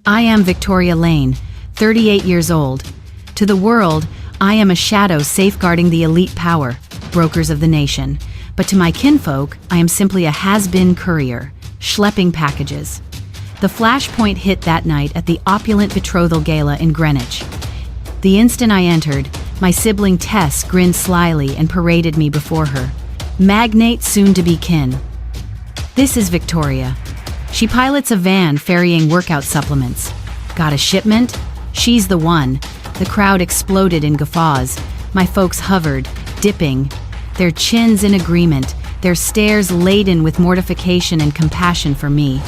I am Victoria Lane, 38 years old. To the world, I am a shadow safeguarding the elite power, brokers of the nation. But to my kinfolk, I am simply a has-been courier, schlepping packages. The flashpoint hit that night at the opulent betrothal gala in Greenwich. The instant I entered, my sibling Tess grinned slyly and paraded me before her. Magnate soon-to-be kin. This is Victoria. She pilots a van ferrying workout supplements. Got a shipment? She's the one. The crowd exploded in guffaws. My folks hovered, dipping, their chins in agreement, their stares laden with mortification and compassion for me.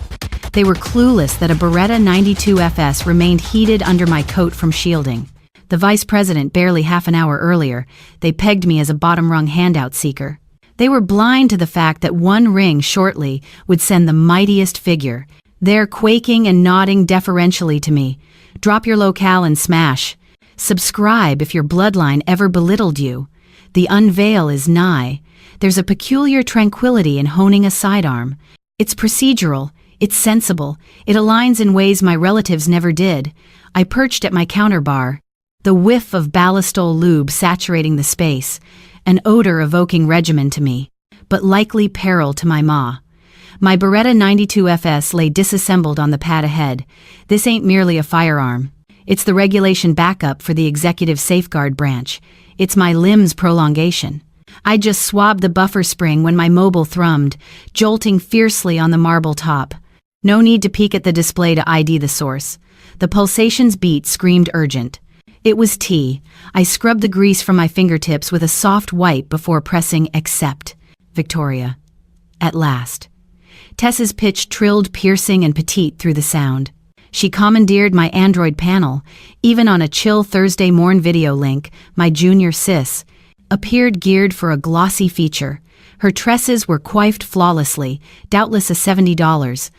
They were clueless that a Beretta 92 FS remained heated under my coat from shielding. The vice president barely half an hour earlier, they pegged me as a bottom-rung handout seeker. They were blind to the fact that one ring shortly would send the mightiest figure, there quaking and nodding deferentially to me. Drop your locale and smash. Subscribe if your bloodline ever belittled you. The unveil is nigh. There's a peculiar tranquility in honing a sidearm. It's procedural, it's sensible, it aligns in ways my relatives never did. I perched at my counter bar, the whiff of ballistol lube saturating the space, an odor evoking regimen to me, but likely peril to my ma. My Beretta 92 FS lay disassembled on the pad ahead. This ain't merely a firearm. It's the regulation backup for the executive safeguard branch. It's my limbs prolongation. I just swabbed the buffer spring when my mobile thrummed, jolting fiercely on the marble top. No need to peek at the display to ID the source. The pulsation's beat screamed urgent. It was T. I scrubbed the grease from my fingertips with a soft wipe before pressing accept. Victoria. At last. Tess's pitch trilled piercing and petite through the sound. She commandeered my Android panel. Even on a chill Thursday morn video link, my junior sis appeared geared for a glossy feature. Her tresses were coiffed flawlessly, doubtless a $70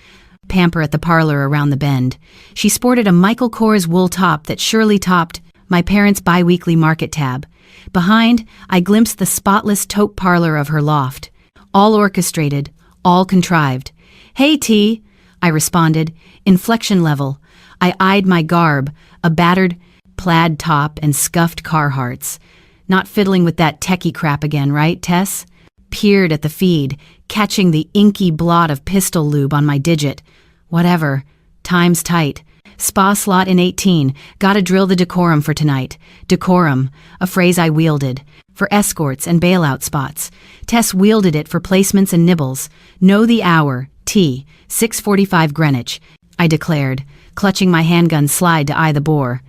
pamper at the parlor around the bend. She sported a Michael Kors wool top that surely topped my parents' bi-weekly market tab. Behind, I glimpsed the spotless taupe parlor of her loft. All orchestrated, all contrived. "Hey, T," I responded, inflection level. I eyed my garb, a battered plaid top and scuffed Carhartts. Not fiddling with that techie crap again, right, Tess? Peered at the feed, catching the inky blot of pistol lube on my digit. Whatever. Time's tight. Spa slot in 18. Gotta drill the decorum for tonight. Decorum, a phrase I wielded. For escorts and bailout spots. Tess wielded it for placements and nibbles. Know the hour. T. 6:45 Greenwich. I declared, clutching my handgun slide to eye the bore.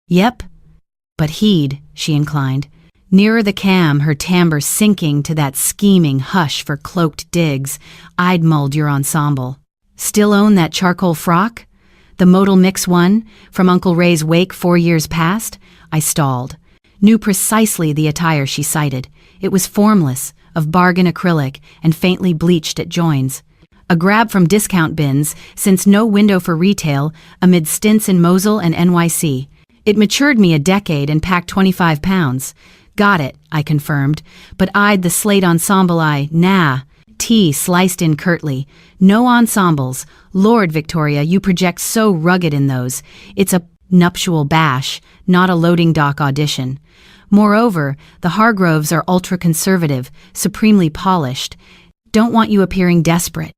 Yep. But heed, she inclined. Nearer the cam, her timbre sinking to that scheming hush for cloaked digs. I'd mulled your ensemble. Still own that charcoal frock? The modal mix one, from Uncle Ray's wake 4 years past? I stalled. Knew precisely the attire she cited. It was formless, of bargain acrylic, and faintly bleached at joins. A grab from discount bins, since no window for retail, amid stints in Mosul and NYC. It matured me a decade and packed 25 pounds. Got it, I confirmed, but eyed the slate ensemble Nah. T sliced in curtly. No ensembles. Lord, Victoria, you project so rugged in those. It's a nuptial bash, not a loading dock audition. Moreover, the Hargroves are ultra-conservative, supremely polished. Don't want you appearing desperate.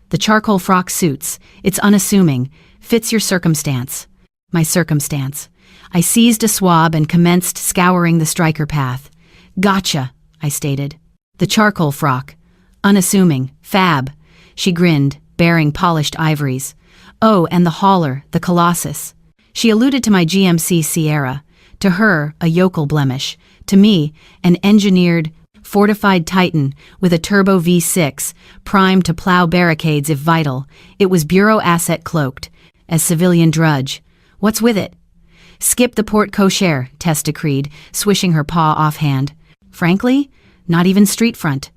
The charcoal frock suits. It's unassuming. Fits your circumstance. My circumstance. I seized a swab and commenced scouring the striker path. Gotcha, I stated. The charcoal frock. Unassuming. Fab. She grinned, bearing polished ivories. Oh, and the hauler, the Colossus. She alluded to my GMC Sierra. To her, a yokel blemish. To me, an engineered, fortified Titan with a turbo V6, primed to plow barricades if vital. It was bureau asset cloaked. As civilian drudge. What's with it? Skip the porte cochere, Tess decreed, swishing her paw offhand. Frankly, not even street front.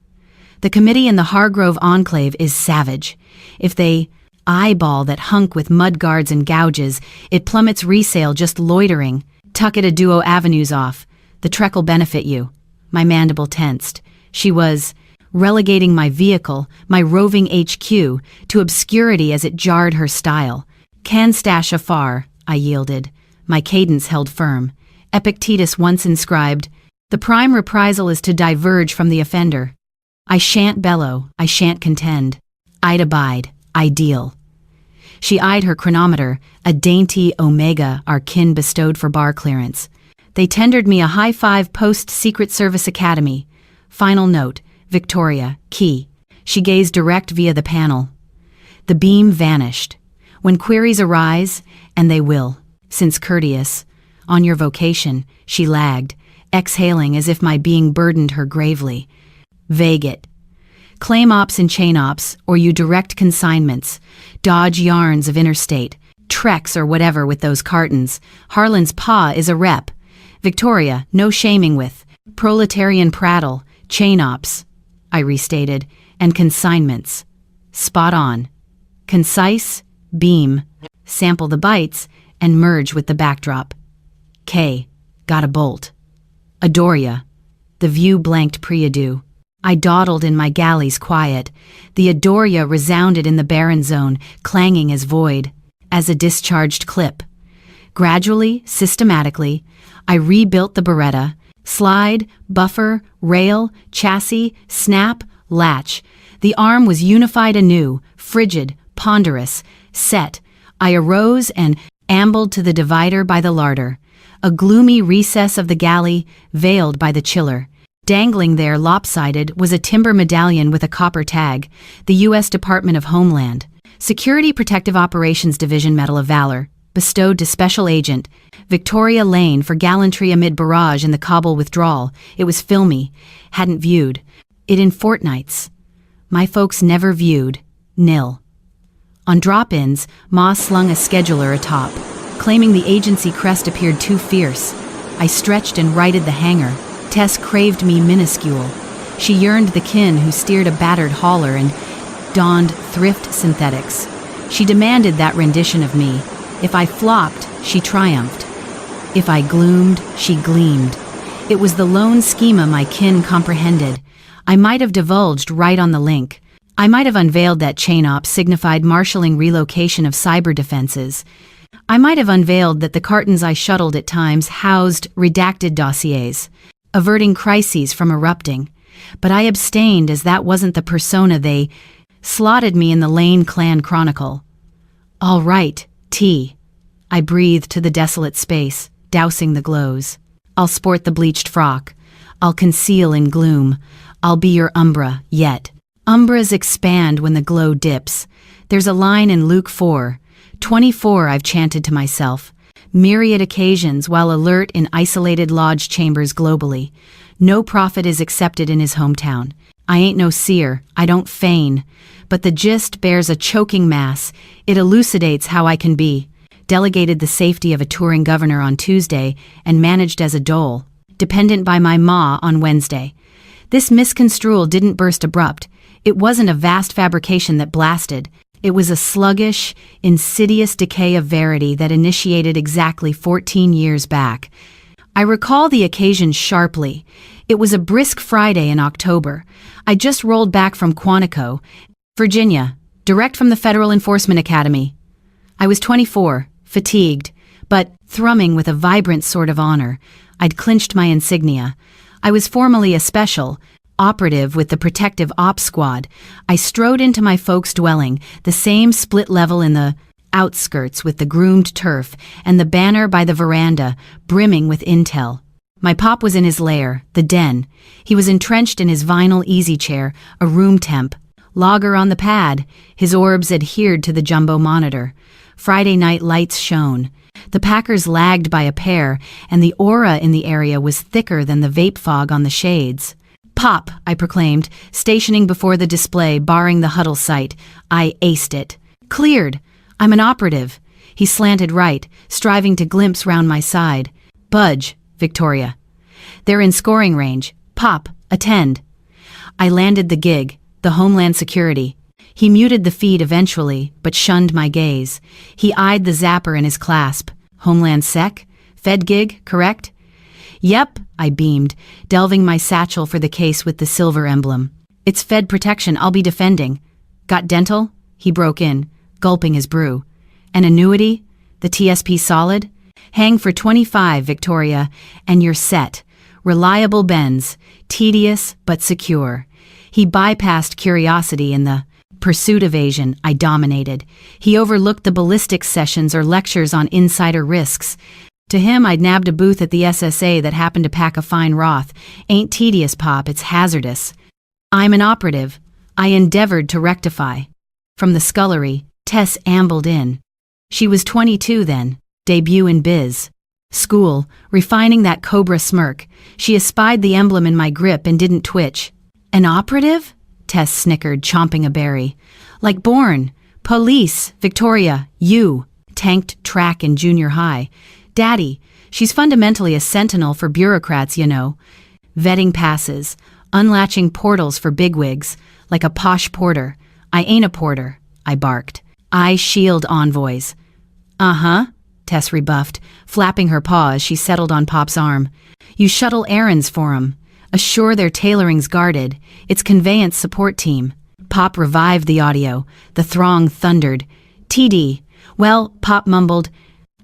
The committee in the Hargrove enclave is savage. If they eyeball that hunk with mudguards and gouges, it plummets resale just loitering. Tuck it a duo avenues off. The trekk'll benefit you. My mandible tensed. She was relegating my vehicle, my roving HQ, to obscurity as it jarred her style. Can stash afar, I yielded. My cadence held firm. Epictetus once inscribed, "The prime reprisal is to diverge from the offender." I shan't bellow, I shan't contend. I'd abide, I deal. She eyed her chronometer, a dainty omega our kin bestowed for bar clearance. They tendered me a high-five post-Secret Service Academy. Final note, Victoria, key. She gazed direct via the panel. The beam vanished. When queries arise, and they will, since courteous, on your vocation, she lagged, exhaling as if my being burdened her gravely. Vague it. Claim ops and chain ops, or you direct consignments. Dodge yarns of interstate. Treks or whatever with those cartons. Harlan's pa is a rep. Victoria, no shaming with. Proletarian prattle. Chain ops, I restated, and consignments. Spot on. Concise, beam, sample the bytes, and merge with the backdrop. K. Got a bolt. Adoria. The view blanked pre-adieu. I dawdled in my galley's quiet. The Adoria resounded in the barren zone, clanging as void, as a discharged clip. Gradually, systematically, I rebuilt the Beretta. Slide, buffer, rail, chassis, snap, latch. The arm was unified anew, frigid, ponderous, set. I arose and ambled to the divider by the larder, a gloomy recess of the galley, veiled by the chiller. Dangling there, lopsided, was a timber medallion with a copper tag, the U.S. Department of Homeland. Security Protective Operations Division Medal of Valor, bestowed to Special Agent Victoria Lane for gallantry amid barrage in the Kabul withdrawal. It was filmy, hadn't viewed it in fortnights. My folks never viewed, nil. On drop-ins, Ma slung a scheduler atop, claiming the agency crest appeared too fierce. I stretched and righted the hanger. Tess craved me minuscule. She yearned the kin who steered a battered hauler and donned thrift synthetics. She demanded that rendition of me. If I flopped, she triumphed. If I gloomed, she gleamed. It was the lone schema my kin comprehended. I might have divulged right on the link. I might have unveiled that chain op signified marshalling relocation of cyber defenses. I might have unveiled that the cartons I shuttled at times housed redacted dossiers, averting crises from erupting. But I abstained as that wasn't the persona they slotted me in the Lane Clan Chronicle. All right, T. I breathed to the desolate space, dousing the glows. I'll sport the bleached frock. I'll conceal in gloom. I'll be your umbra, yet. Umbras expand when the glow dips. There's a line in Luke 4:24 I've chanted to myself. Myriad occasions while alert in isolated lodge chambers globally. No prophet is accepted in his hometown. I ain't no seer, I don't feign. But the gist bears a choking mass. It elucidates how I can be. Delegated the safety of a touring governor on Tuesday and managed as a dole. Dependent by my ma on Wednesday. This misconstrual didn't burst abrupt. It wasn't a vast fabrication that blasted. It was a sluggish, insidious decay of verity that initiated exactly 14 years back. I recall the occasion sharply. It was a brisk Friday in October. I just rolled back from Quantico, Virginia, direct from the Federal Enforcement Academy. I was 24, fatigued, but thrumming with a vibrant sort of honor. I'd clinched my insignia. I was formally a special operative with the Protective Ops Squad. I strode into my folks' dwelling, the same split level in the outskirts with the groomed turf and the banner by the veranda, brimming with intel. My pop was in his lair, the den. He was entrenched in his vinyl easy chair, a room temp. Logger on the pad, his orbs adhered to the jumbo monitor. Friday night lights shone. The Packers lagged by a pair, and the aura in the area was thicker than the vape fog on the shades. Pop, I proclaimed, stationing before the display, barring the huddle sight. I aced it. Cleared. I'm an operative. He slanted right, striving to glimpse round my side. Budge, Victoria. They're in scoring range. Pop, attend. I landed the gig, the Homeland Security. He muted the feed eventually, but shunned my gaze. He eyed the zapper in his clasp. Homeland Sec? Fed gig, correct? Yep, I beamed, delving my satchel for the case with the silver emblem. It's Fed protection, I'll be defending. Got dental? He broke in, gulping his brew. An annuity? The TSP solid? Hang for 25, Victoria, and you're set. Reliable Benz, tedious but secure. He bypassed curiosity in the pursuit evasion I dominated. He overlooked the ballistics sessions or lectures on insider risks. To him, I'd nabbed a booth at the SSA that happened to pack a fine Roth. Ain't tedious, Pop, it's hazardous. I'm an operative. I endeavored to rectify. From the scullery, Tess ambled in. She was 22 then, debut in biz. School, refining that cobra smirk. She espied the emblem in my grip and didn't twitch. An operative? Tess snickered, chomping a berry. Like Bourne. Police, Victoria, you. Tanked track in junior high. Daddy, she's fundamentally a sentinel for bureaucrats, you know. Vetting passes, unlatching portals for bigwigs, like a posh porter. I ain't a porter, I barked. I shield envoys. Uh-huh, Tess rebuffed, flapping her paw as she settled on Pop's arm. You shuttle errands for 'em. Assure their tailoring's guarded. It's conveyance support team. Pop revived the audio. The throng thundered. TD. Well, Pop mumbled.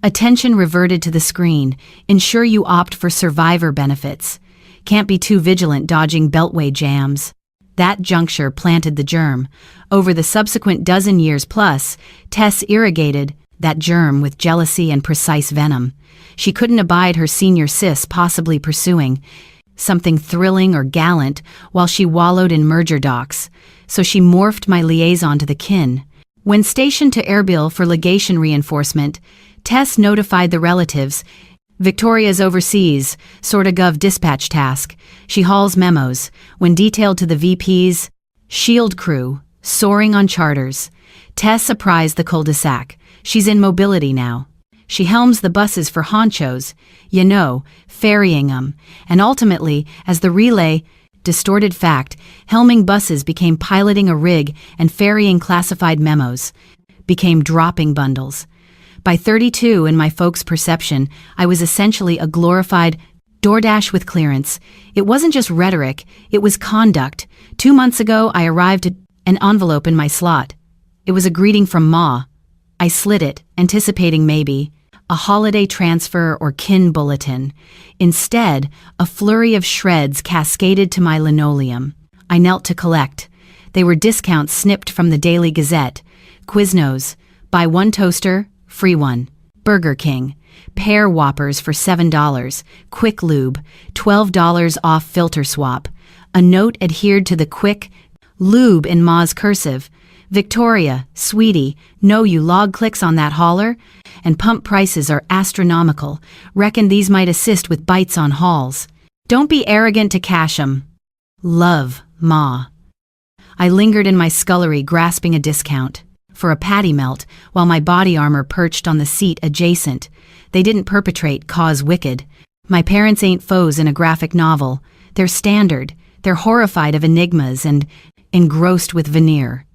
Attention reverted to the screen. Ensure you opt for survivor benefits. Can't be too vigilant dodging beltway jams. That juncture planted the germ. Over the subsequent dozen years plus, Tess irrigated that germ with jealousy and precise venom. She couldn't abide her senior sis possibly pursuing something thrilling or gallant while she wallowed in merger docs, so she morphed my liaison to the kin. When stationed to Erbil for legation reinforcement, Tess notified the relatives. Victoria's overseas, sorta gov dispatch task. She hauls memos. When detailed to the VP's shield crew, soaring on charters. Tess apprised the cul-de-sac. She's in mobility now. She helms the buses for honchos, you know, ferrying 'em. And ultimately, as the relay, distorted fact, helming buses became piloting a rig and ferrying classified memos. Became dropping bundles. By 32, in my folks' perception, I was essentially a glorified DoorDash with clearance. It wasn't just rhetoric, it was conduct. 2 months ago, I arrived at an envelope in my slot. It was a greeting from Ma. I slid it, anticipating maybe a holiday transfer or kin bulletin. Instead, a flurry of shreds cascaded to my linoleum. I knelt to collect. They were discounts snipped from the Daily Gazette. Quiznos, buy one toaster, free one. Burger King, pair Whoppers for $7. Quick Lube, $12 off filter swap. A note adhered to the Quick Lube in Ma's cursive. Victoria, sweetie, know you log clicks on that hauler? And pump prices are astronomical. Reckon these might assist with bites on hauls. Don't be arrogant to cash 'em. Love, Ma. I lingered in my scullery grasping a discount. For a patty melt, while my body armor perched on the seat adjacent. They didn't perpetrate cause wicked. My parents ain't foes in a graphic novel. They're standard. They're horrified of enigmas and engrossed with veneer.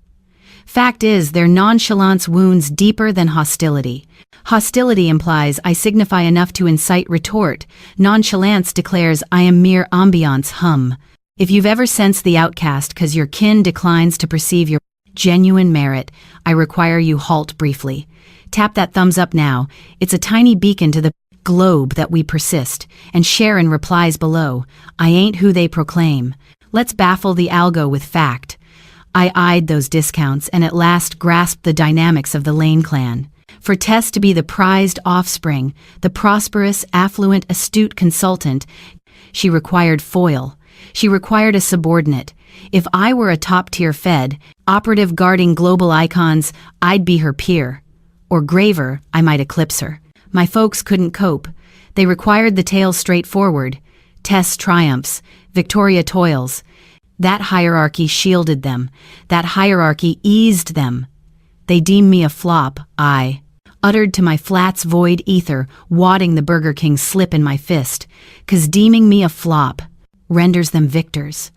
Fact is, their nonchalance wounds deeper than hostility. Hostility implies I signify enough to incite retort. Nonchalance declares I am mere ambiance hum. If you've ever sensed the outcast 'cause your kin declines to perceive your genuine merit, I require you halt briefly. Tap that thumbs up now. It's a tiny beacon to the globe that we persist. And Sharon replies below, I ain't who they proclaim. Let's baffle the algo with fact. I eyed those discounts and at last grasped the dynamics of the Lane clan. For Tess to be the prized offspring, the prosperous, affluent, astute consultant, she required foil. She required a subordinate. If I were a top-tier Fed, operative guarding global icons, I'd be her peer. Or graver, I might eclipse her. My folks couldn't cope. They required the tale straightforward. Tess triumphs, Victoria toils. That hierarchy shielded them. That hierarchy eased them. They deem me a flop, I uttered to my flat's void ether, wadding the Burger King slip in my fist, 'cause deeming me a flop renders them victors.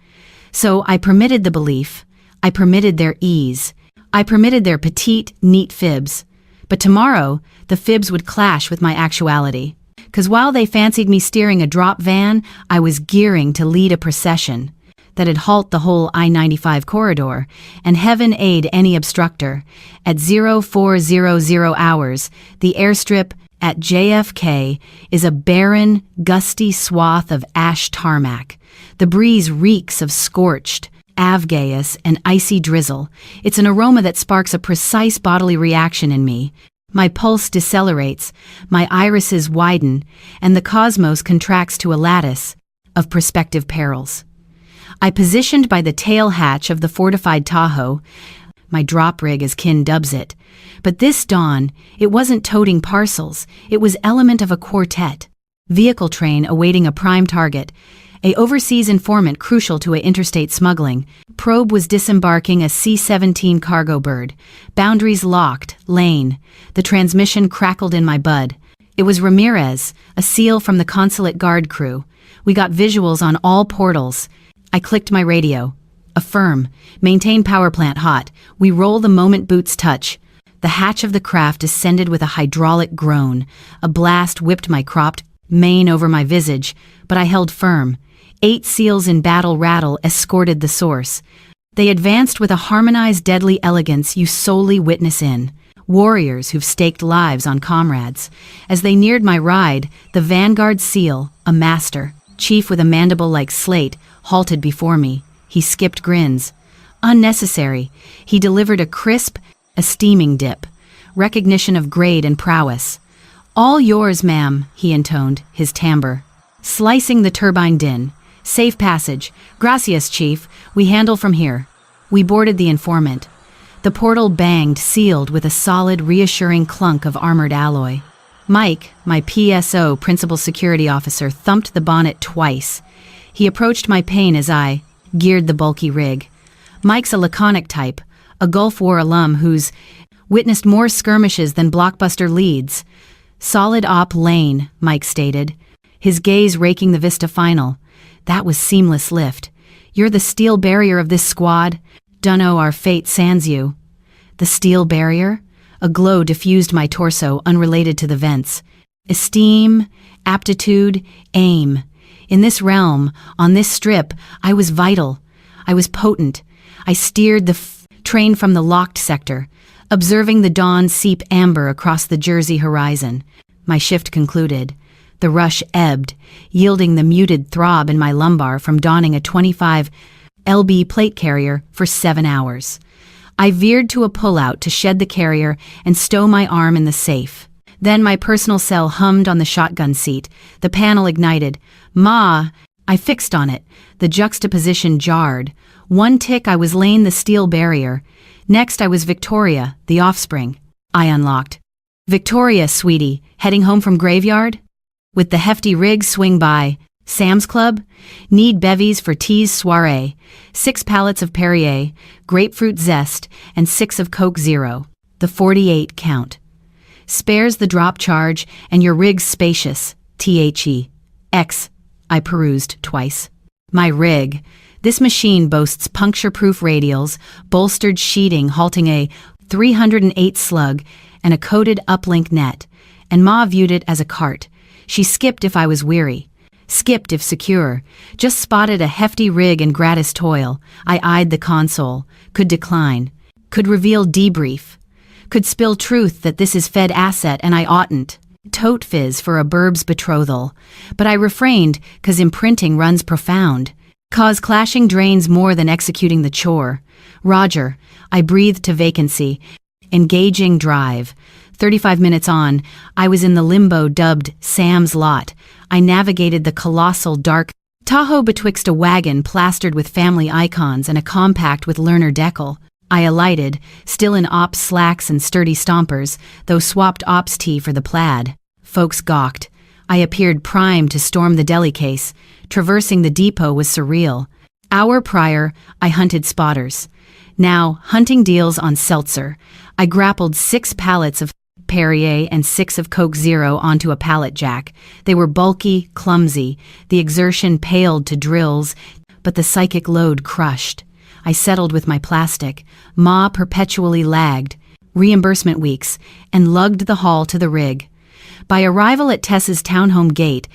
So I permitted the belief, I permitted their ease, I permitted their petite, neat fibs. But tomorrow, the fibs would clash with my actuality. 'Cause while they fancied me steering a drop van, I was gearing to lead a procession. that'd halt the whole I-95 corridor, and heaven aid any obstructor. At 0400 hours, the airstrip at JFK is a barren, gusty swath of ash tarmac. The breeze reeks of scorched, avgaeus, and icy drizzle. It's an aroma that sparks a precise bodily reaction in me. My pulse decelerates, my irises widen, and the cosmos contracts to a lattice of prospective perils. I positioned by the tail hatch of the fortified Tahoe, my drop rig as Kin dubs it. But this dawn, it wasn't toting parcels, it was element of a quartet. Vehicle train awaiting a prime target, a overseas informant crucial to a interstate smuggling. Probe was disembarking a C-17 cargo bird. Boundaries locked, lane. The transmission crackled in my bud. It was Ramirez, a SEAL from the consulate guard crew. We got visuals on all portals. I clicked my radio. Affirm. Maintain power plant hot. We roll the moment boots touch. The hatch of the craft descended with a hydraulic groan. A blast whipped my cropped mane over my visage, but I held firm. 8 SEALs in battle rattle escorted the source. They advanced with a harmonized deadly elegance you solely witness in. Warriors who've staked lives on comrades. As they neared my ride, the Vanguard SEAL, a master, chief with a mandible like slate, halted before me. He skipped grins. Unnecessary. He delivered a crisp, a steaming dip. Recognition of grade and prowess. "All yours, ma'am," he intoned, his timbre slicing the turbine din. "Safe passage. Gracias, chief. We handle from here." We boarded the informant. The portal banged, sealed with a solid, reassuring clunk of armored alloy. Mike, my PSO, principal security officer, thumped the bonnet twice. He approached my pane as I geared the bulky rig. Mike's a laconic type, a Gulf War alum who's witnessed more skirmishes than blockbuster leads. "Solid op lane," Mike stated, his gaze raking the Vista final. That was seamless lift. "You're the steel barrier of this squad. Dunno our fate sans you." The steel barrier? A glow diffused my torso, unrelated to the vents. Esteem, aptitude, aim. In this realm, on this strip, I was vital. I was potent. I steered the train from the locked sector, observing the dawn seep amber across the Jersey horizon. My shift concluded. The rush ebbed, yielding the muted throb in my lumbar from donning a 25 lb plate carrier for 7 hours. I veered to a pullout to shed the carrier and stow my arm in the safe. Then my personal cell hummed on the shotgun seat. The panel ignited. "Ma!" I fixed on it. The juxtaposition jarred. One tick I was laying the steel barrier. Next I was Victoria, the offspring. I unlocked. "Victoria, sweetie, heading home from graveyard?" With the hefty rig swing by. "Sam's Club? Need bevies for tea's soiree. 6 pallets of Perrier, grapefruit zest, and 6 of Coke Zero. The 48 count. Spares the drop charge, and your rig's spacious. THE. I perused twice. My rig. This machine boasts puncture-proof radials, bolstered sheeting halting a 308 slug, and a coated uplink net. And Ma viewed it as a cart. She skipped if I was weary. Skipped if secure. Just spotted a hefty rig and gratis toil. I eyed the console. Could decline. Could reveal debrief. Could spill truth that this is Fed asset and I oughtn't. Tote fizz for a burb's betrothal. But I refrained, 'cause imprinting runs profound. Cause clashing drains more than executing the chore. Roger. I breathed to vacancy. Engaging drive. 35 minutes on, I was in the limbo dubbed Sam's Lot. I navigated the colossal dark Tahoe betwixt a wagon plastered with family icons and a compact with learner decal. I alighted, still in ops slacks and sturdy stompers, though swapped ops tee for the plaid. Folks gawked. I appeared primed to storm the deli case. Traversing the depot was surreal. Hour prior, I hunted spotters. Now, hunting deals on seltzer. I grappled 6 pallets of Perrier and 6 of Coke Zero onto a pallet jack. They were bulky, clumsy. The exertion paled to drills, but the psychic load crushed. I settled with my plastic. Ma perpetually lagged. Reimbursement weeks, and lugged the haul to the rig. By arrival at Tess's townhome gate,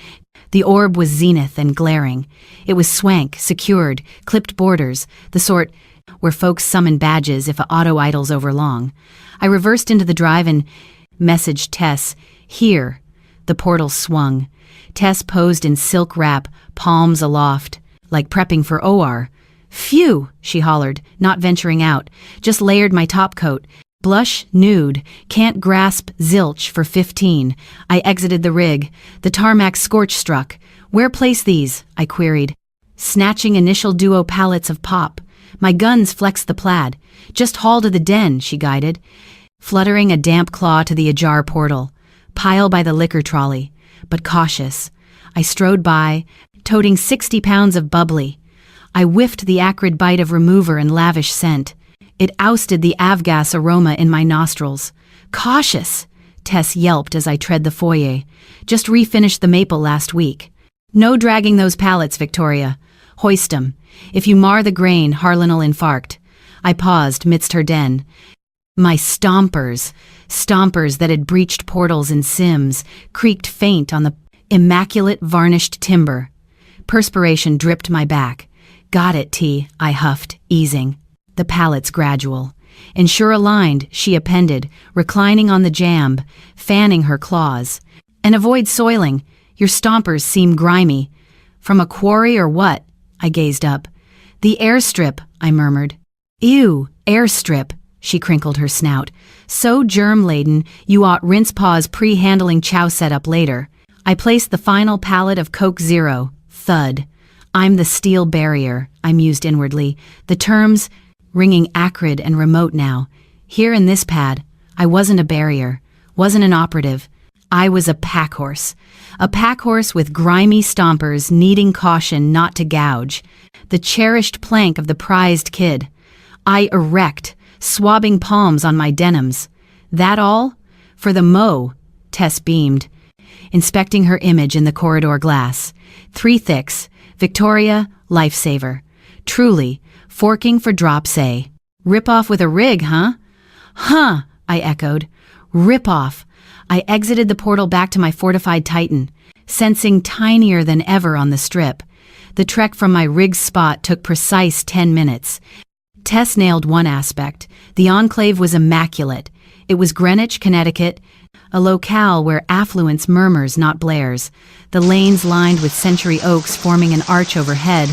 The orb was zenith and glaring. It was swank, secured, clipped borders, the sort where folks summon badges if a auto idles over long. I reversed into the drive and messaged Tess, "Here." The portal swung. Tess posed in silk wrap, palms aloft, like prepping for OR. "Phew," she hollered, not venturing out. "Just layered my topcoat. Blush, nude, can't grasp zilch for 15. I exited the rig. The tarmac scorch struck. "Where place these?" I queried. Snatching initial duo pallets of pop. My guns flexed the plaid. "Just haul to the den," she guided. Fluttering a damp claw to the ajar portal. "Pile by the liquor trolley." But cautious. I strode by, toting 60 pounds of bubbly. I whiffed the acrid bite of remover and lavish scent. It ousted the avgas aroma in my nostrils. "Cautious!" Tess yelped as I tread the foyer. "Just refinished the maple last week." "No dragging those pallets, Victoria. Hoist 'em. If you mar the grain, Harlan'll infarct." I paused midst her den. My stompers that had breached portals and Sims, creaked faint on the immaculate varnished timber. Perspiration dripped my back. "Got it, T," I huffed, easing. The pallets gradual. "Ensure aligned," she appended, reclining on the jamb, fanning her claws. "And avoid soiling. Your stompers seem grimy." "From a quarry or what?" I gazed up. "The airstrip," I murmured. "Ew, airstrip," she crinkled her snout. "So germ-laden, you ought rinse paws pre-handling chow setup later." I placed the final pallet of Coke Zero. Thud. "I'm the steel barrier," I mused inwardly. The terms ringing acrid and remote now. Here in this pad, I wasn't a barrier, wasn't an operative. I was a pack horse. A pack horse with grimy stompers needing caution not to gouge. The cherished plank of the prized kid. I erect, swabbing palms on my denims. "That all? For the mo," Tess beamed, inspecting her image in the corridor glass. 3 thicks. Victoria, lifesaver. Truly, forking for drops A. "Rip off with a rig, huh?" "Huh," I echoed. "Rip off." I exited the portal back to my fortified Titan, sensing tinier than ever on the strip. The trek from my rig spot took precise 10 minutes. Tess nailed one aspect. The enclave was immaculate. It was Greenwich, Connecticut, a locale where affluence murmurs, not blares. The lanes lined with century oaks forming an arch overhead,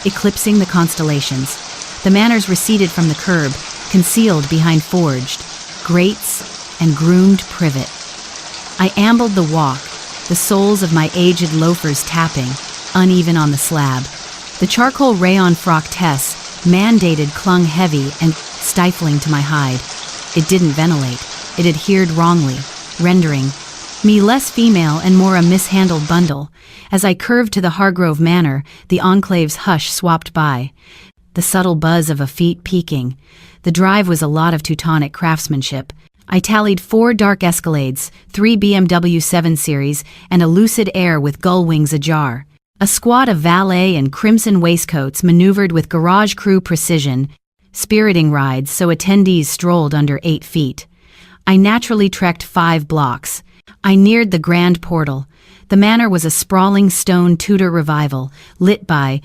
eclipsing the constellations. The manors receded from the curb, concealed behind forged grates and groomed privet. I ambled the walk, the soles of my aged loafers tapping, uneven on the slab. The charcoal rayon frock Tess, mandated, clung heavy and stifling to my hide. It didn't ventilate. It adhered wrongly, rendering me less female and more a mishandled bundle. As I curved to the Hargrove Manor, the enclave's hush swapped by. The subtle buzz of a feet peaking. The drive was a lot of Teutonic craftsmanship. I tallied 4 dark Escalades, 3 BMW 7 Series, and a Lucid Air with gull wings ajar. A squad of valet and crimson waistcoats maneuvered with garage crew precision, spiriting rides so attendees strolled under 8 feet. I naturally trekked 5 blocks. I neared the grand portal. The manor was a sprawling stone Tudor revival, lit by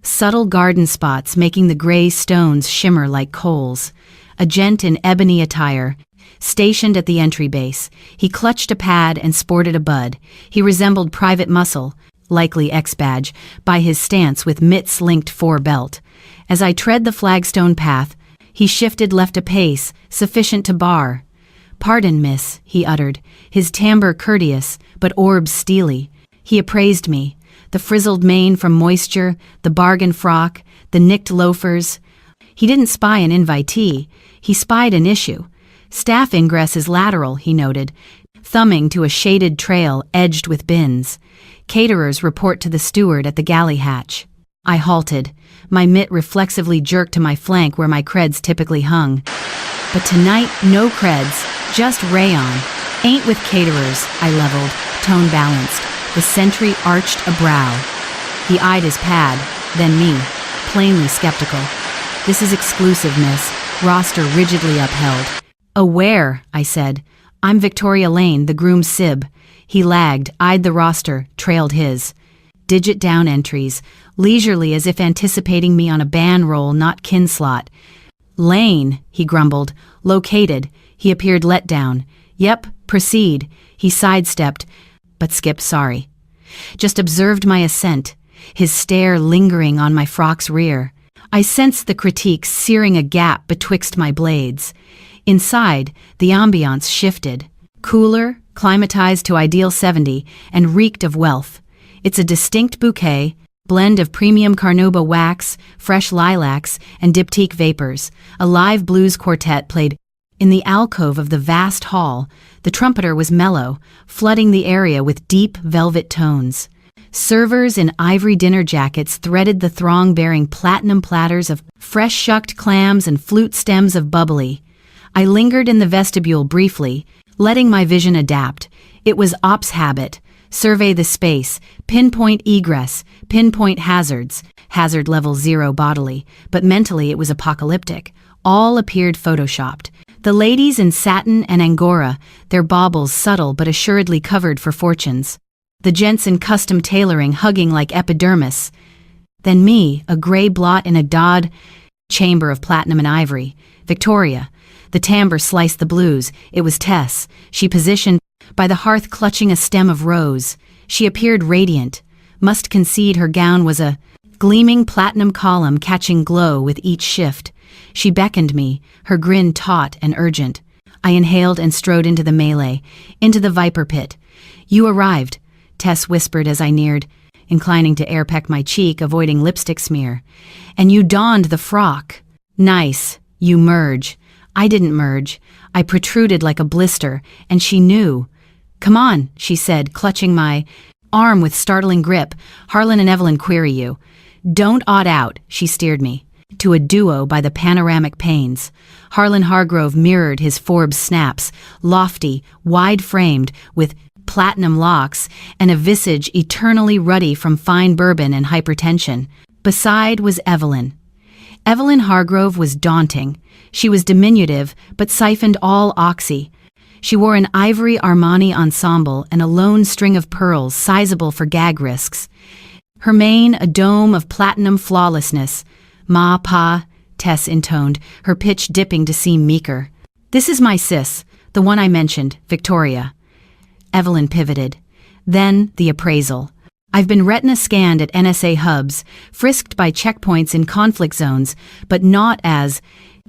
subtle garden spots making the gray stones shimmer like coals. A gent in ebony attire, stationed at the entry base. He clutched a pad and sported a bud. He resembled Private Muscle, likely X-badge, by his stance with mitts linked fore-belt. As I tread the flagstone path, he shifted left a pace, sufficient to bar. "Pardon, miss," he uttered, his timbre courteous, but orbs steely. He appraised me. The frizzled mane from moisture, the bargain frock, the nicked loafers. He didn't spy an invitee. He spied an issue. "Staff ingress is lateral," he noted, thumbing to a shaded trail edged with bins. "Caterers report to the steward at the galley hatch." I halted. My mitt reflexively jerked to my flank where my creds typically hung. But tonight, no creds, just rayon. "Ain't with caterers," I leveled, tone balanced. The sentry arched a brow. He eyed his pad, then me, plainly skeptical. "This is exclusive, miss. Roster rigidly upheld." "Aware," I said. I'm Victoria Lane, the groom's sib. He lagged, eyed the roster, trailed his. Digit down entries, leisurely as if anticipating me on a ban roll, not kinslot. Lane, he grumbled. Located. He appeared let down. Yep, proceed. He sidestepped, but skip, sorry. Just observed my ascent, his stare lingering on my frock's rear. I sensed the critique searing a gap betwixt my blades. Inside, the ambiance shifted. Cooler, climatized to ideal 70, and reeked of wealth. It's a distinct bouquet, blend of premium carnauba wax, fresh lilacs, and diptyque vapors. A live blues quartet played. In the alcove of the vast hall, the trumpeter was mellow, flooding the area with deep velvet tones. Servers in ivory dinner jackets threaded the throng bearing platinum platters of fresh shucked clams and flute stems of bubbly. I lingered in the vestibule briefly, letting my vision adapt. It was ops habit. Survey the space, pinpoint egress, pinpoint hazards, hazard level 0 bodily, but mentally it was apocalyptic. All appeared photoshopped. The ladies in satin and angora, their baubles subtle but assuredly covered for fortunes. The gents in custom tailoring hugging like epidermis. Then me, a gray blot in a Dodd chamber of platinum and ivory. Victoria. The timbre sliced the blues. It was Tess. She positioned by the hearth clutching a stem of rose. She appeared radiant. Must concede her gown was a gleaming platinum column catching glow with each shift. She beckoned me, her grin taut and urgent. I inhaled and strode into the melee, into the viper pit. You arrived, Tess whispered as I neared, inclining to air-peck my cheek, avoiding lipstick smear. And you donned the frock. Nice. You merge. I didn't merge. I protruded like a blister, and she knew. Come on, she said, clutching my arm with startling grip. Harlan and Evelyn query you. Don't odd out, she steered me. To a duo by the panoramic panes. Harlan Hargrove mirrored his Forbes snaps, lofty, wide-framed, with platinum locks and a visage eternally ruddy from fine bourbon and hypertension. Beside was Evelyn. Evelyn Hargrove was daunting. She was diminutive, but siphoned all oxy. She wore an ivory Armani ensemble and a lone string of pearls sizable for gag risks. Her mane a dome of platinum flawlessness. Ma, pa, Tess intoned, her pitch dipping to seem meeker. This is my sis, the one I mentioned, Victoria. Evelyn pivoted. Then the appraisal. I've been retina scanned at NSA hubs, frisked by checkpoints in conflict zones, but not as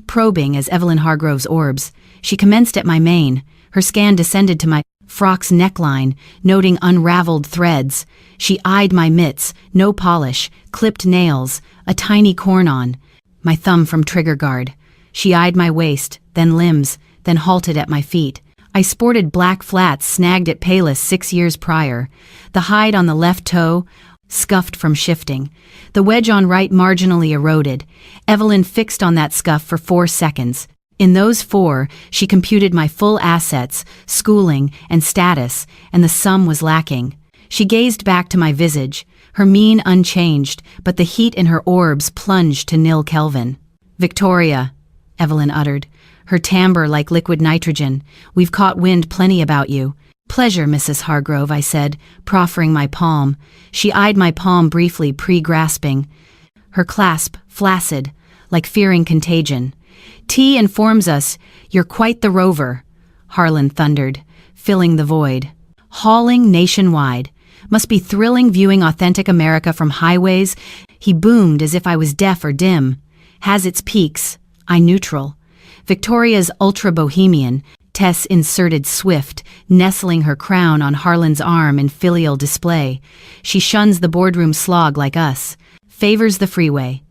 probing as Evelyn Hargrove's orbs. She commenced at my mane. Her scan descended to my frock's neckline, noting unraveled threads. She eyed my mitts, no polish, clipped nails, a tiny corn-on, my thumb from trigger guard. She eyed my waist, then limbs, then halted at my feet. I sported black flats snagged at Payless 6 years prior, the hide on the left toe, scuffed from shifting, the wedge on right marginally eroded. Evelyn fixed on that scuff for 4 seconds. In those 4, she computed my full assets, schooling, and status, and the sum was lacking. She gazed back to my visage, her mien unchanged, but the heat in her orbs plunged to nil Kelvin. Victoria, Evelyn uttered, her timbre like liquid nitrogen. We've caught wind plenty about you. Pleasure, Mrs. Hargrove, I said, proffering my palm. She eyed my palm briefly, pre-grasping. Her clasp, flaccid, like fearing contagion. T informs us you're quite the rover, Harlan thundered, filling the void. Hauling nationwide. Must be thrilling viewing authentic America from highways. He boomed as if I was deaf or dim. Has its peaks. I neutral. Victoria's ultra-bohemian, Tess inserted swift, nestling her crown on Harlan's arm in filial display. She shuns the boardroom slog like us. Favors the freeway.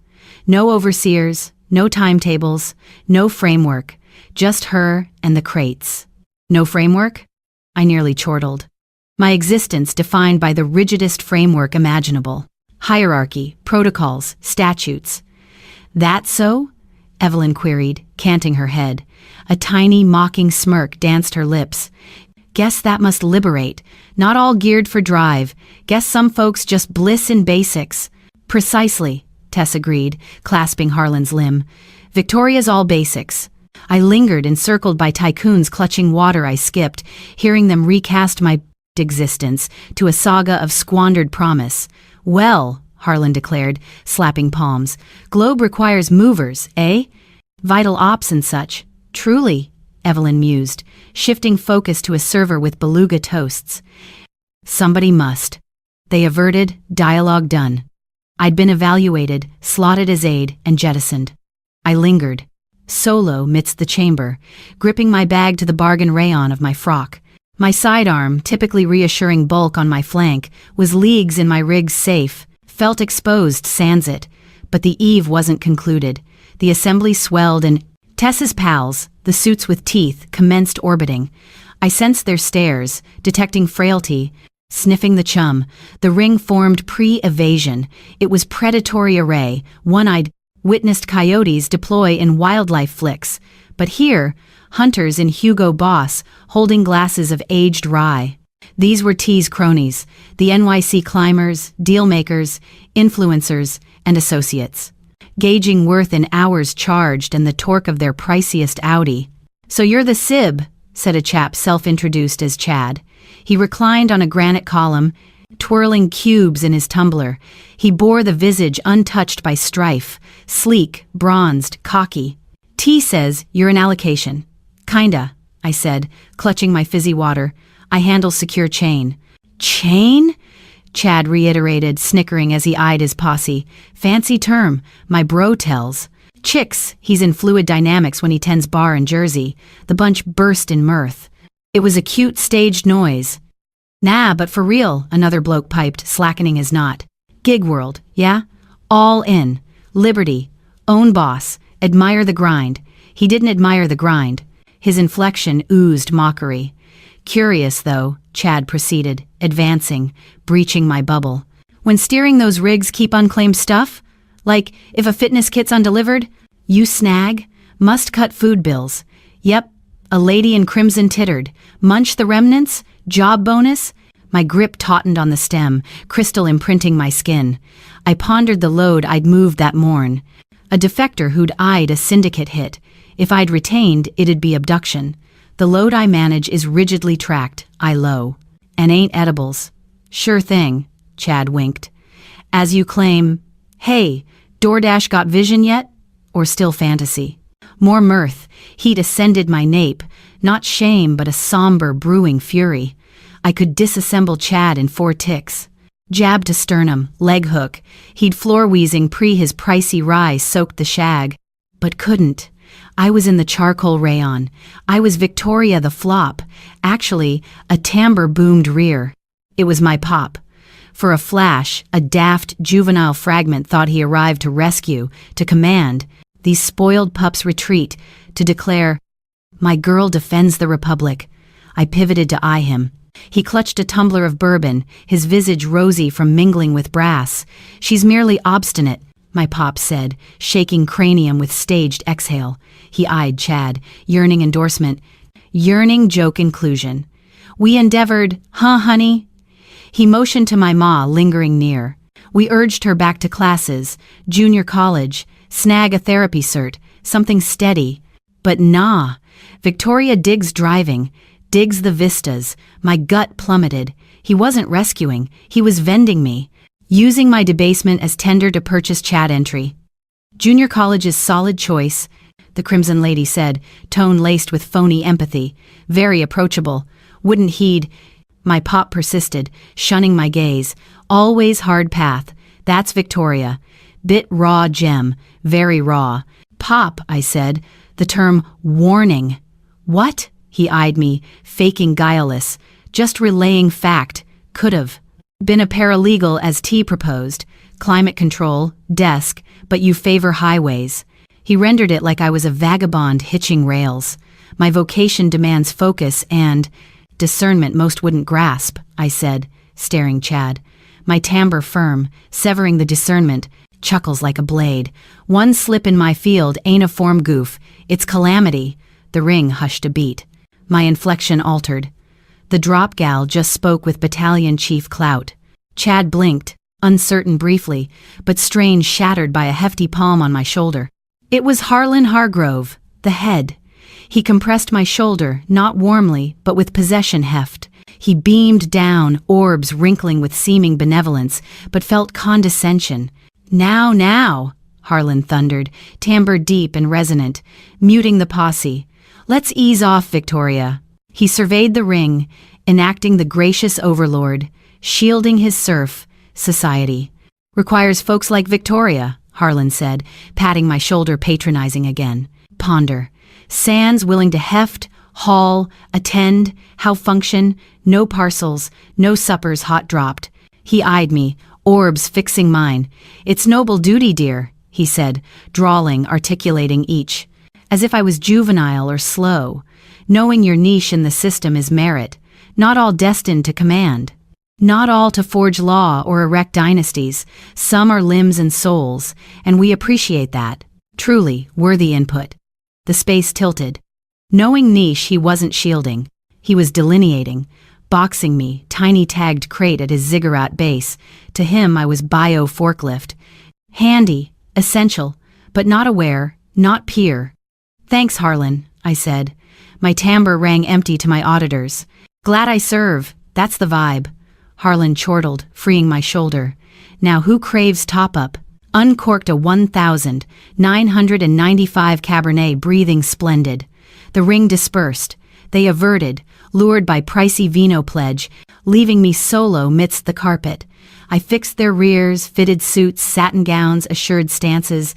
No overseers, no timetables, no framework. Just her and the crates. No framework? I nearly chortled. My existence defined by the rigidest framework imaginable. Hierarchy, protocols, statutes. That so? Evelyn queried, canting her head. A tiny, mocking smirk danced her lips. Guess that must liberate. Not all geared for drive. Guess some folks just bliss in basics. Precisely, Tess agreed, clasping Harlan's limb. Victoria's all basics. I lingered, encircled by tycoons clutching water. I skipped, hearing them recast my existence to a saga of squandered promise. Well, Harlan declared, slapping palms, globe requires movers, eh? Vital ops and such. Truly, Evelyn mused, shifting focus to a server with beluga toasts. Somebody must. They averted, dialogue done. I'd been evaluated, slotted as aide, and jettisoned. I lingered, solo midst the chamber, gripping my bag to the bargain rayon of my frock. My sidearm, typically reassuring bulk on my flank, was leagues in my rig's safe, felt exposed sans it. But the eve wasn't concluded. The assembly swelled and Tess's pals, the suits with teeth, commenced orbiting. I sensed their stares, detecting frailty, sniffing the chum. The ring formed pre-evasion. It was predatory array, one-eyed, witnessed coyotes deploy in wildlife flicks. But here, hunters in Hugo Boss, holding glasses of aged rye. These were T's cronies, the NYC climbers, dealmakers, influencers, and associates, gauging worth in hours charged and the torque of their priciest Audi. "So you're the Sib," said a chap self-introduced as Chad. He reclined on a granite column, twirling cubes in his tumbler. He bore the visage untouched by strife, sleek, bronzed, cocky. "T says you're an allocation." "Kinda," I said, clutching my fizzy water. "I handle secure chain." "Chain?" Chad reiterated, snickering as he eyed his posse. "Fancy term, my bro tells. Chicks, he's in fluid dynamics when he tends bar in Jersey." The bunch burst in mirth. It was a cute staged noise. "Nah, but for real," another bloke piped, slackening his knot. "Gig world, yeah? All in. Liberty. Own boss. Admire the grind." He didn't admire the grind. His inflection oozed mockery. "Curious, though," Chad proceeded, advancing, breaching my bubble. "When steering those rigs keep unclaimed stuff? Like, if a fitness kit's undelivered, you snag? Must cut food bills. Yep, a lady in crimson tittered. Munch the remnants? Job bonus?" My grip tautened on the stem, crystal imprinting my skin. I pondered the load I'd moved that morn. A defector who'd eyed a syndicate hit. If I'd retained, it'd be abduction. The load I manage is rigidly tracked, I low. And ain't edibles. "Sure thing," Chad winked. "As you claim, hey, DoorDash got vision yet? Or still fantasy?" More mirth. Heat ascended my nape. Not shame, but a somber, brewing fury. I could disassemble Chad in 4 ticks. Jab to sternum, leg hook. He'd floor-wheezing pre his pricey rye soaked the shag. But couldn't. I was in the charcoal rayon. I was Victoria the flop. Actually, a timbre boomed rear. It was my pop. For a flash, a daft, juvenile fragment thought he arrived to rescue, to command. These spoiled pups retreat, to declare, "My girl defends the Republic." I pivoted to eye him. He clutched a tumbler of bourbon, his visage rosy from mingling with brass. "She's merely obstinate," my pop said, shaking cranium with staged exhale. He eyed Chad, yearning endorsement, yearning joke inclusion. "We endeavored, huh, honey?" He motioned to my ma, lingering near. "We urged her back to classes, junior college, snag a therapy cert, something steady. But nah, Victoria digs driving, digs the vistas." My gut plummeted. He wasn't rescuing, he was vending me, using my debasement as tender to purchase Chad entry. "Junior college is solid choice," the Crimson Lady said, tone laced with phony empathy. "Very approachable. Wouldn't heed." My pop persisted, shunning my gaze. "Always hard path. That's Victoria. Bit raw gem. Very raw." "Pop," I said. The term warning. "What?" He eyed me, faking guileless. "Just relaying fact. Could've been a paralegal as T proposed. Climate control, desk, but you favor highways." He rendered it like I was a vagabond hitching rails. "My vocation demands focus and discernment most wouldn't grasp," I said, staring Chad. My timbre firm, severing the discernment, chuckles like a blade. "One slip in my field ain't a form goof. It's calamity." The ring hushed a beat. My inflection altered. The drop gal just spoke with battalion chief clout. Chad blinked, uncertain briefly, but strain shattered by a hefty palm on my shoulder. It was Harlan Hargrove, the head. He compressed my shoulder, not warmly, but with possession heft. He beamed down, orbs wrinkling with seeming benevolence, but felt condescension. "Now, now," Harlan thundered, timbre deep and resonant, muting the posse. "Let's ease off, Victoria." He surveyed the ring, enacting the gracious overlord, shielding his serf, society. "Requires folks like Victoria," Harlan said, patting my shoulder patronizing again. Ponder. Sans willing to heft, haul, attend, how function, no parcels, no suppers hot dropped. He eyed me, orbs fixing mine. "It's noble duty, dear," he said, drawling, articulating each. As if I was juvenile or slow. "Knowing your niche in the system is merit, not all destined to command. Not all to forge law or erect dynasties. Some are limbs and souls, and we appreciate that. Truly, worthy input." The space tilted. Knowing niche, he wasn't shielding. He was delineating, boxing me, tiny tagged crate at his ziggurat base. To him, I was bio-forklift. Handy, essential, but not aware, not peer. "Thanks, Harlan," I said. My timbre rang empty to my auditors. "Glad I serve, that's the vibe." Harlan chortled, freeing my shoulder. "Now who craves top-up?" Uncorked a 1,995 Cabernet, breathing splendid. The ring dispersed. They averted, lured by pricey vino pledge, leaving me solo midst the carpet. I fixed their rears, fitted suits, satin gowns, assured stances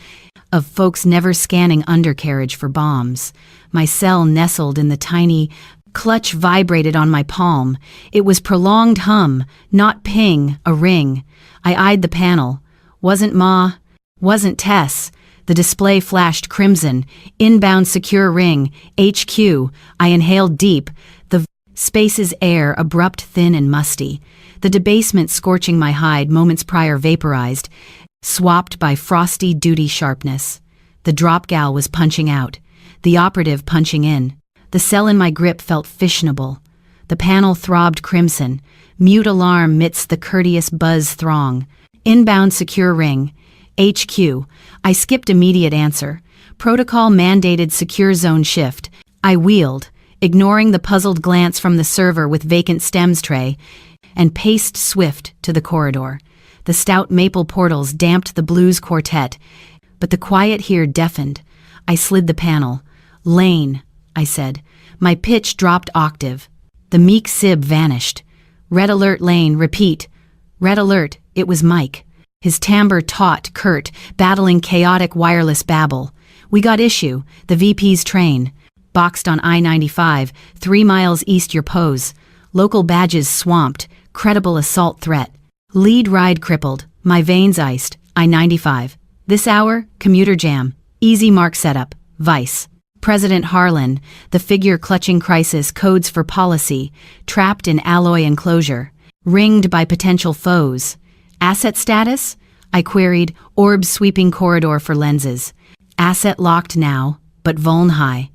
of folks never scanning undercarriage for bombs. My cell nestled in the tiny clutch vibrated on my palm. It was prolonged hum, not ping, a ring. I eyed the panel. Wasn't Ma, wasn't Tess. The display flashed crimson. Inbound secure ring, HQ. I inhaled deep. The space's air abrupt, thin and musty. The debasement scorching my hide moments prior vaporized, swapped by frosty duty sharpness. The drop gal was punching out. The operative punching in. The cell in my grip felt fissionable. The panel throbbed crimson. Mute alarm midst the courteous buzz throng. Inbound secure ring. HQ. I skipped immediate answer. Protocol mandated secure zone shift. I wheeled, ignoring the puzzled glance from the server with vacant stems tray, and paced swift to the corridor. The stout maple portals damped the blues quartet, but the quiet here deafened. I slid the panel. "Lane," I said. My pitch dropped octave. The meek sib vanished. "Red alert, Lane, repeat." "Red alert," it was Mike. His timbre taut, curt, battling chaotic wireless babble. "We got issue, the VP's train. Boxed on I-95, 3 miles east your pose. Local badges swamped, credible assault threat. Lead ride crippled, my veins iced, I-95. This hour, commuter jam, easy mark setup, vice." President Harlan, the figure clutching crisis codes for policy, trapped in alloy enclosure, ringed by potential foes. "Asset status?" I queried, orbs sweeping corridor for lenses. "Asset locked now, but vuln high.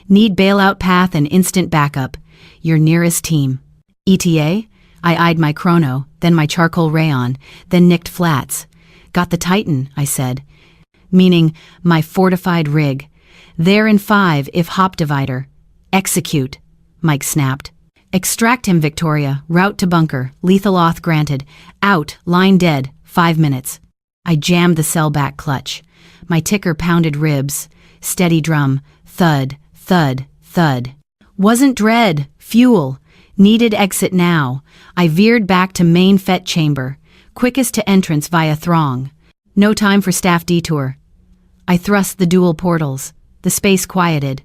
Need bailout path and instant backup. Your nearest team." "ETA?" I eyed my chrono, then my charcoal rayon, then nicked flats. "Got the Titan," I said, meaning my fortified rig. "There in 5 if hop divider." "Execute," Mike snapped. "Extract him, Victoria. Route to bunker. Lethal auth granted. Out. Line dead. 5 minutes." I jammed the cell back clutch. My ticker pounded ribs. Steady drum. Thud, thud, thud. Wasn't dread. Fuel. Needed exit now. I veered back to main FET chamber. Quickest to entrance via throng. No time for staff detour. I thrust the dual portals. The space quieted.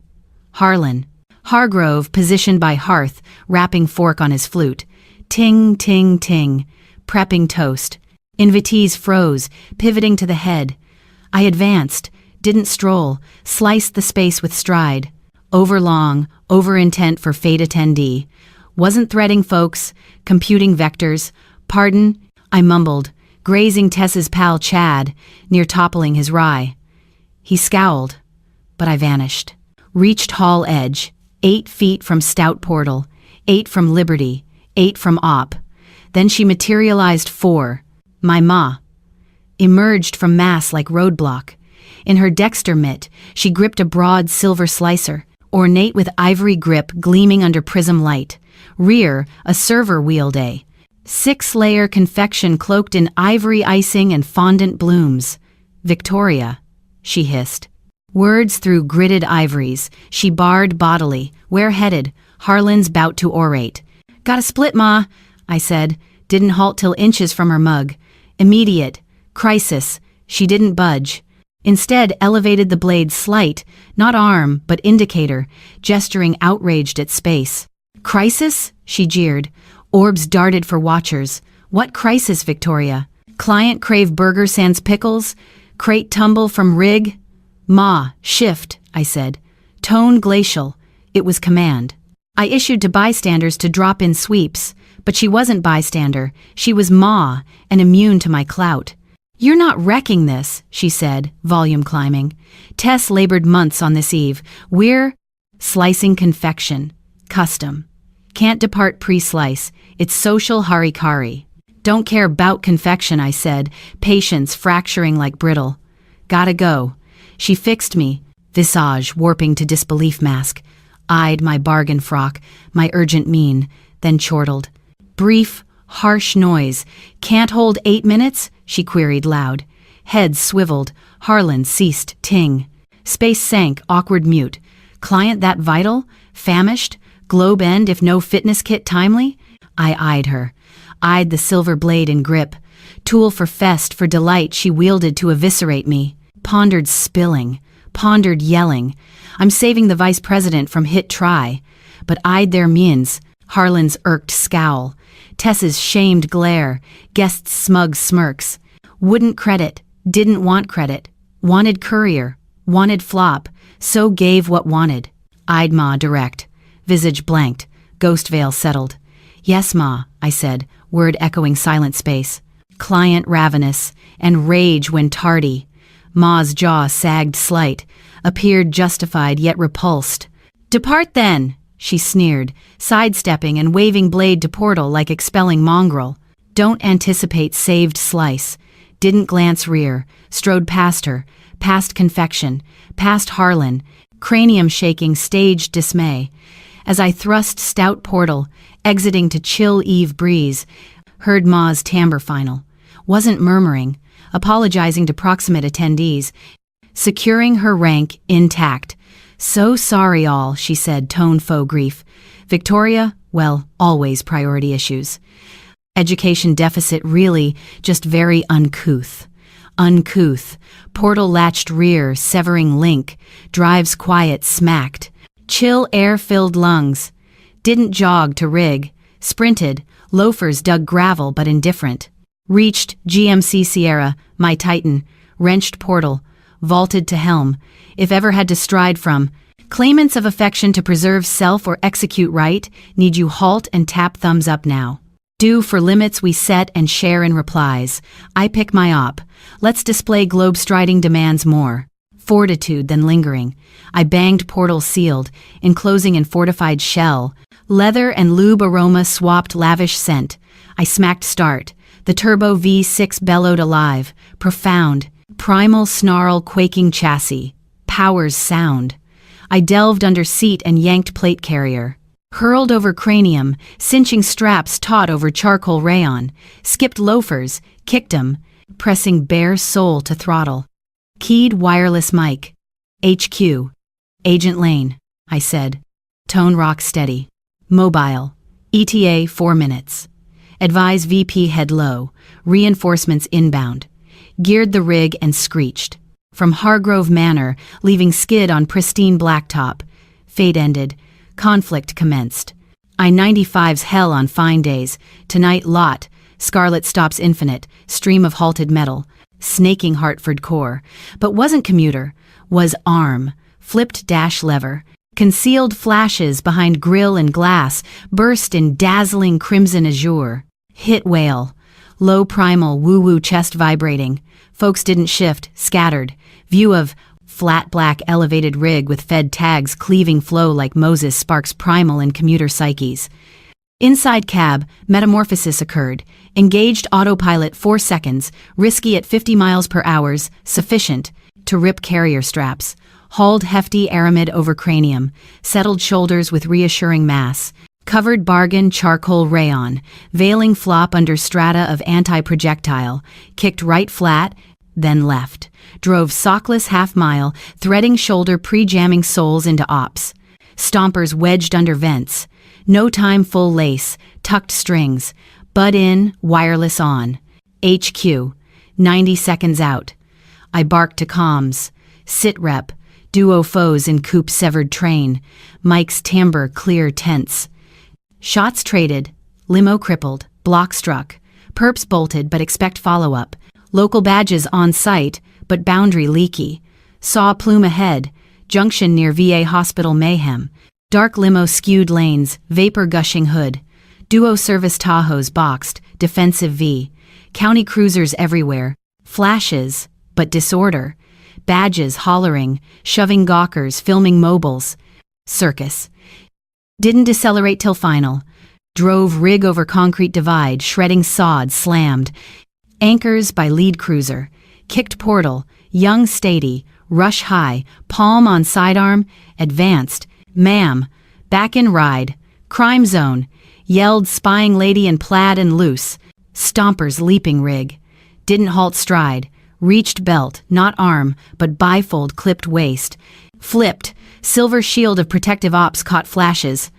Harlan. Hargrove, positioned by hearth, rapping fork on his flute. Ting, ting, ting. Prepping toast. Invitees froze, pivoting to the head. I advanced, didn't stroll, sliced the space with stride. Overlong, over-intent for fate attendee. Wasn't threading folks, computing vectors. "Pardon," I mumbled, grazing Tess's pal Chad, near toppling his rye. He scowled, but I vanished. Reached hall edge, 8 feet from stout portal, 8 from liberty, 8 from op. Then she materialized 4, my ma. Emerged from mass like roadblock. In her dexter mitt, she gripped a broad silver slicer, ornate with ivory grip gleaming under prism light. Rear, a server wheeled a 6-layer confection cloaked in ivory icing and fondant blooms. Victoria, she hissed. Words through gritted ivories, she barred bodily. Where headed? Harlan's bout to orate. Got a split, Ma, I said. Didn't halt till inches from her mug. Immediate. Crisis. She didn't budge. Instead elevated the blade slight, not arm, but indicator, gesturing outraged at space. Crisis? She jeered. Orbs darted for watchers. What crisis, Victoria? Client crave burger sans pickles? Crate tumble from rig? Ma, shift, I said. Tone glacial. It was command. I issued to bystanders to drop in sweeps, but she wasn't bystander. She was Ma, and immune to my clout. You're not wrecking this, she said, volume climbing. Tess labored months on this eve. We're slicing confection. Custom. Can't depart pre-slice. It's social harikari. Don't care 'bout confection, I said, patience fracturing like brittle. Gotta go. She fixed me, visage warping to disbelief mask, eyed my bargain frock, my urgent mien, then chortled. Brief, harsh noise. Can't hold 8 minutes? She queried loud. Head swiveled. Harlan ceased, ting. Space sank, awkward mute. Client that vital? Famished? Globe end if no fitness kit timely? I eyed her. Eyed the silver blade in grip. Tool for fest, for delight she wielded to eviscerate me. Pondered spilling. Pondered yelling. I'm saving the vice president from hit try. But eyed their means. Harlan's irked scowl. Tess's shamed glare. Guest's smug smirks. Wouldn't credit. Didn't want credit. Wanted courier. Wanted flop. So gave what wanted. Eyed Ma direct. Visage blanked. Ghost veil settled. Yes, Ma, I said, word echoing silent space. Client ravenous, and rage when tardy. Ma's jaw sagged slight, appeared justified yet repulsed. Depart then, she sneered, sidestepping and waving blade to portal like expelling mongrel. Don't anticipate saved slice. Didn't glance rear, strode past her, past confection, past Harlan, cranium shaking staged dismay. As I thrust stout portal, exiting to chill eve breeze, heard Ma's timbre final. Wasn't murmuring, apologizing to proximate attendees, securing her rank intact. So sorry all, she said, tone faux grief. Victoria, well, always priority issues. Education deficit really, just very uncouth. Uncouth. Portal latched rear, severing link. Drives quiet, smacked. Chill air-filled lungs. Didn't jog to rig. Sprinted. Loafers dug gravel but indifferent. Reached GMC Sierra, my Titan. Wrenched portal. Vaulted to helm. If ever had to stride from. Claimants of affection to preserve self or execute right, need you halt and tap thumbs up now. Do for limits we set and share in replies. I pick my op. Let's display globe-striding demands more. Fortitude than lingering. I banged portal sealed, enclosing in fortified shell. Leather and lube aroma swapped lavish scent. I smacked start. The turbo V6 bellowed alive. Profound. Primal snarl quaking chassis. Powers sound. I delved under seat and yanked plate carrier. Hurled over cranium, cinching straps taut over charcoal rayon. Skipped loafers, kicked 'em, pressing bare soul to throttle. Keyed wireless mic. HQ. Agent Lane, I said. Tone rock steady. Mobile. ETA 4 minutes. Advise VP head low. Reinforcements inbound. Geared the rig and screeched. From Hargrove Manor, leaving skid on pristine blacktop. Fate ended. Conflict commenced. I-95's hell on fine days. Tonight lot. Scarlet stops infinite. Stream of halted metal. Snaking Hartford core. But wasn't commuter. Was arm. Flipped dash lever. Concealed flashes behind grill and glass. Burst in dazzling crimson azure. Hit whale. Low primal woo-woo chest vibrating. Folks didn't shift. Scattered. View of flat black elevated rig with fed tags cleaving flow like Moses sparks primal in commuter psyches. Inside cab, metamorphosis occurred. Engaged autopilot 4 seconds, risky at 50 miles per hour, sufficient to rip carrier straps. Hauled hefty aramid over cranium, settled shoulders with reassuring mass. Covered bargain charcoal rayon, veiling flop under strata of anti-projectile, kicked right flat, then left. Drove sockless half-mile, threading shoulder pre-jamming soles into ops. Stompers wedged under vents. No time full lace, tucked strings. Bud in, wireless on. HQ, 90 seconds out. I barked to comms. Sit rep, duo foes in coupe severed train. Mike's timbre clear tense. Shots traded, limo crippled, block struck, perps bolted but expect follow-up, local badges on site but boundary leaky, saw plume ahead, junction near VA hospital mayhem, dark limo skewed lanes, vapor gushing hood, duo service Tahoes boxed, defensive V, county cruisers everywhere, flashes, but disorder, badges hollering, shoving gawkers, filming mobiles, circus. Didn't decelerate till final. Drove rig over concrete divide, shredding sod, slammed. Anchors by lead cruiser. Kicked portal, young statey, rush high, palm on sidearm, advanced. Ma'am, back in ride. Crime zone. Yelled spying lady in plaid and loose. Stompers leaping rig. Didn't halt stride. Reached belt, not arm, but bifold clipped waist. Flipped. Silver shield of protective ops caught flashes.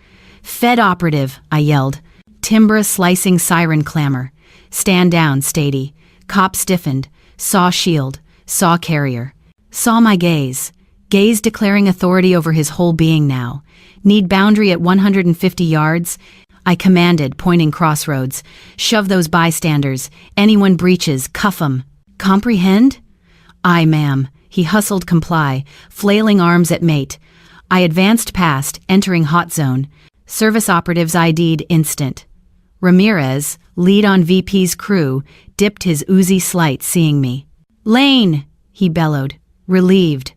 Fed operative, I yelled. Timbre slicing siren clamor. Stand down, statey. Cop stiffened. Saw shield. Saw carrier. Saw my gaze. Gaze declaring authority over his whole being now. Need boundary at 150 yards? I commanded, pointing crossroads. Shove those bystanders. Anyone breaches, cuff 'em. Comprehend? Aye, ma'am. He hustled comply, flailing arms at mate. I advanced past, entering hot zone. Service operatives ID'd instant. Ramirez, lead on VP's crew, dipped his Uzi slight seeing me. Lane, he bellowed, relieved.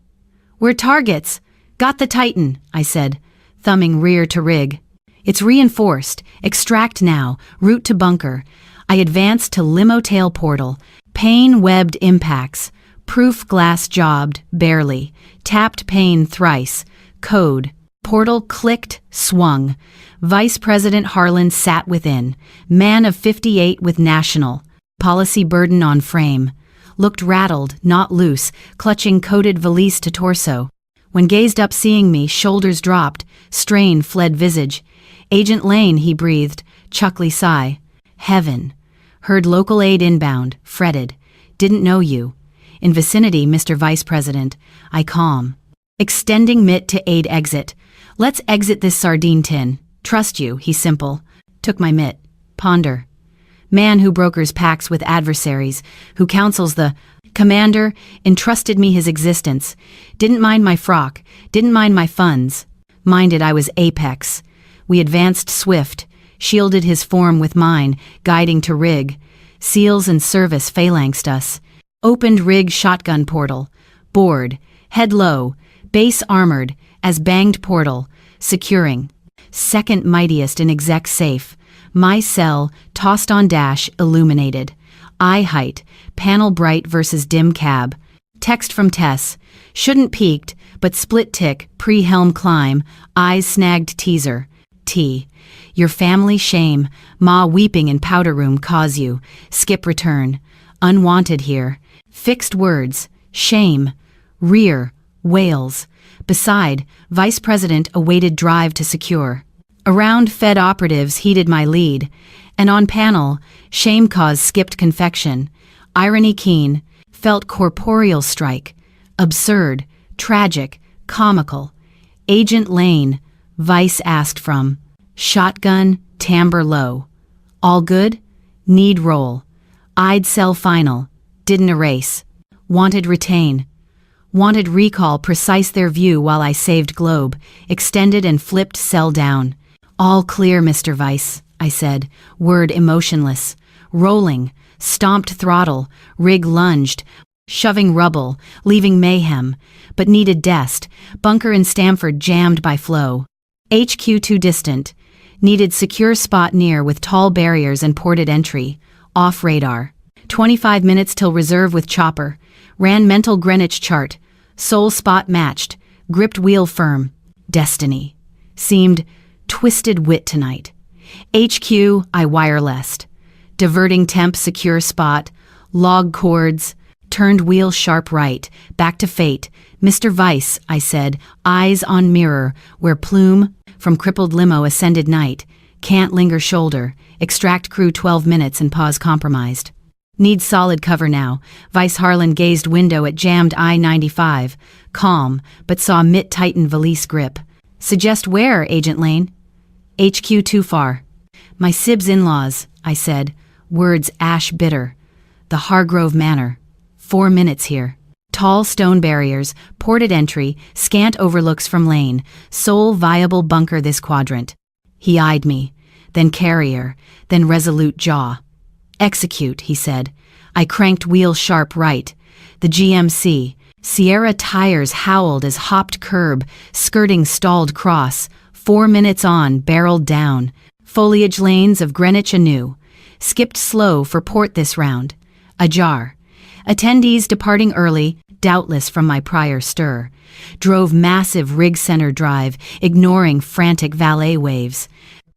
We're targets. Got the Titan, I said, thumbing rear to rig. It's reinforced. Extract now. Route to bunker. I advanced to limo tail portal. Pane webbed impacts. Proof glass jobbed, barely. Tapped pane thrice. Code. Portal clicked, swung. Vice President Harlan sat within. Man of 58 with national. Policy burden on frame. Looked rattled, not loose, clutching coated valise to torso. When gazed up seeing me, shoulders dropped, strain fled visage. Agent Lane, he breathed, chuckly sigh. Heaven. Heard local aid inbound, fretted. Didn't know you. In vicinity, Mr. Vice President. I calm. Extending mitt to aid exit. Let's exit this sardine tin. Trust you, he simple. Took my mitt. Ponder. Man who brokers pacts with adversaries, who counsels the commander, entrusted me his existence. Didn't mind my frock, didn't mind my funds. Minded I was apex. We advanced swift, shielded his form with mine, guiding to rig. Seals and service phalanxed us. Opened rig shotgun portal. Board. Head low. Base armored. As banged portal. Securing. Second mightiest in exec safe. My cell, tossed on dash, illuminated. Eye height. Panel bright versus dim cab. Text from Tess. Shouldn't peaked, but split tick, pre-helm climb. Eyes snagged teaser. T. Your family shame. Ma weeping in powder room cause you. Skip return. Unwanted here. Fixed words. Shame. Rear. Wails. Beside, Vice President awaited drive to secure. Around Fed operatives heeded my lead. And on panel, shame cause skipped confection. Irony keen. Felt corporeal strike. Absurd. Tragic. Comical. Agent Lane. Vice asked from. Shotgun. Timbre low. All good? Need roll. I'd sell final. Didn't erase. Wanted retain. Wanted recall precise their view while I saved globe. Extended and flipped cell down. All clear, Mr. Vice, I said, word emotionless. Rolling. Stomped throttle. Rig lunged. Shoving rubble. Leaving mayhem. But needed dest. Bunker in Stamford jammed by flow. HQ too distant. Needed secure spot near with tall barriers and ported entry. Off radar. 25 minutes till reserve with chopper. Ran mental Greenwich chart. Soul spot matched. Gripped wheel firm. Destiny. Seemed twisted wit tonight. HQ, I wirelessed. Diverting temp secure spot. Log cords. Turned wheel sharp right. Back to fate. Mr. Vice, I said, eyes on mirror, where plume from crippled limo ascended night. Can't linger shoulder. Extract crew 12 minutes and pause compromised. Need solid cover now. Vice Harlan gazed window at jammed I-95. Calm, but saw mitt tighten valise grip. Suggest where, Agent Lane? HQ too far. My Sib's in-laws, I said, words ash bitter. The Hargrove Manor. 4 minutes here. Tall stone barriers, ported entry, scant overlooks from lane, sole viable bunker this quadrant. He eyed me, then carrier, then resolute jaw. Execute, he said. I cranked wheel sharp right. The GMC. Sierra tires howled as hopped curb, skirting stalled cross. 4 minutes on, barreled down. Foliage lanes of Greenwich anew. Skipped slow for port this round. Ajar. Attendees departing early, doubtless from my prior stir. Drove massive rig center drive, ignoring frantic valet waves.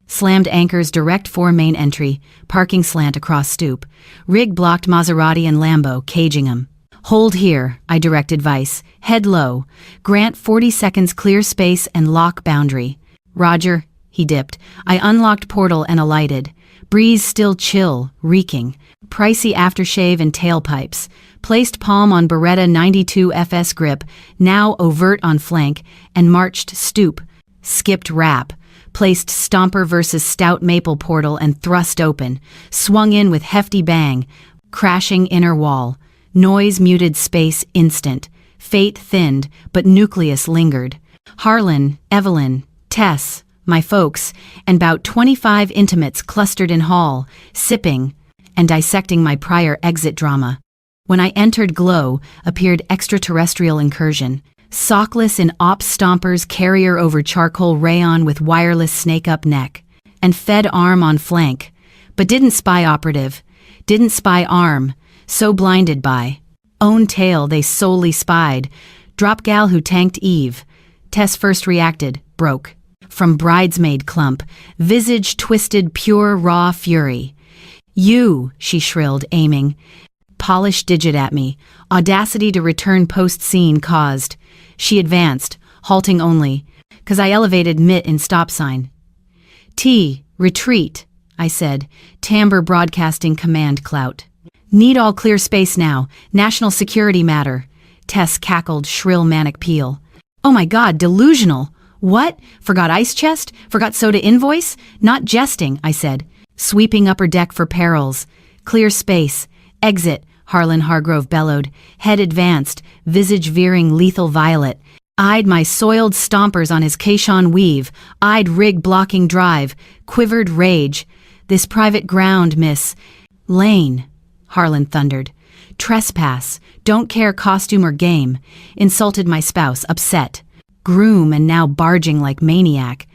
Slammed anchors direct for main entry, parking slant across stoop. Rig blocked Maserati and Lambo, caging 'em. Hold here, I directed Vice. Head low. Grant 40 seconds clear space and lock boundary. Roger, he dipped. I unlocked portal and alighted. Breeze still chill, reeking. Pricey aftershave and tailpipes. Placed palm on Beretta 92 FS grip, now overt on flank, and marched stoop. Skipped wrap. Placed stomper versus stout maple portal and thrust open. Swung in with hefty bang. Crashing inner wall. Noise muted space instant. Fate thinned, but nucleus lingered. Harlan, Evelyn, Tess, my folks, and about 25 intimates clustered in hall, sipping and dissecting my prior exit drama. When I entered Glow, appeared extraterrestrial incursion. Sockless in ops stompers, carrier over charcoal rayon with wireless snake-up neck. And fed arm on flank. But didn't spy operative. Didn't spy arm. So blinded by. Own tail they solely spied. Drop gal who tanked Eve. Tess first reacted, broke. From bridesmaid clump. Visage twisted pure raw fury. You, she shrilled, aiming. Polished digit at me. Audacity to return post-scene caused. She advanced, halting only, 'cause I elevated mitt in stop sign. Retreat, I said, timbre broadcasting command clout. Need all clear space now, national security matter. Tess cackled shrill manic peal. Oh my God, delusional. What? Forgot ice chest? Forgot soda invoice? Not jesting, I said. Sweeping upper deck for perils. Clear space. Exit, Harlan Hargrove bellowed. Head advanced, visage veering lethal violet. Eyed my soiled stompers on his caisson weave. Eyed rig blocking drive. Quivered rage. This private ground, miss. Lane, Harlan thundered. Trespass. Don't care costume or game. Insulted my spouse, upset. Groom and now barging like maniac.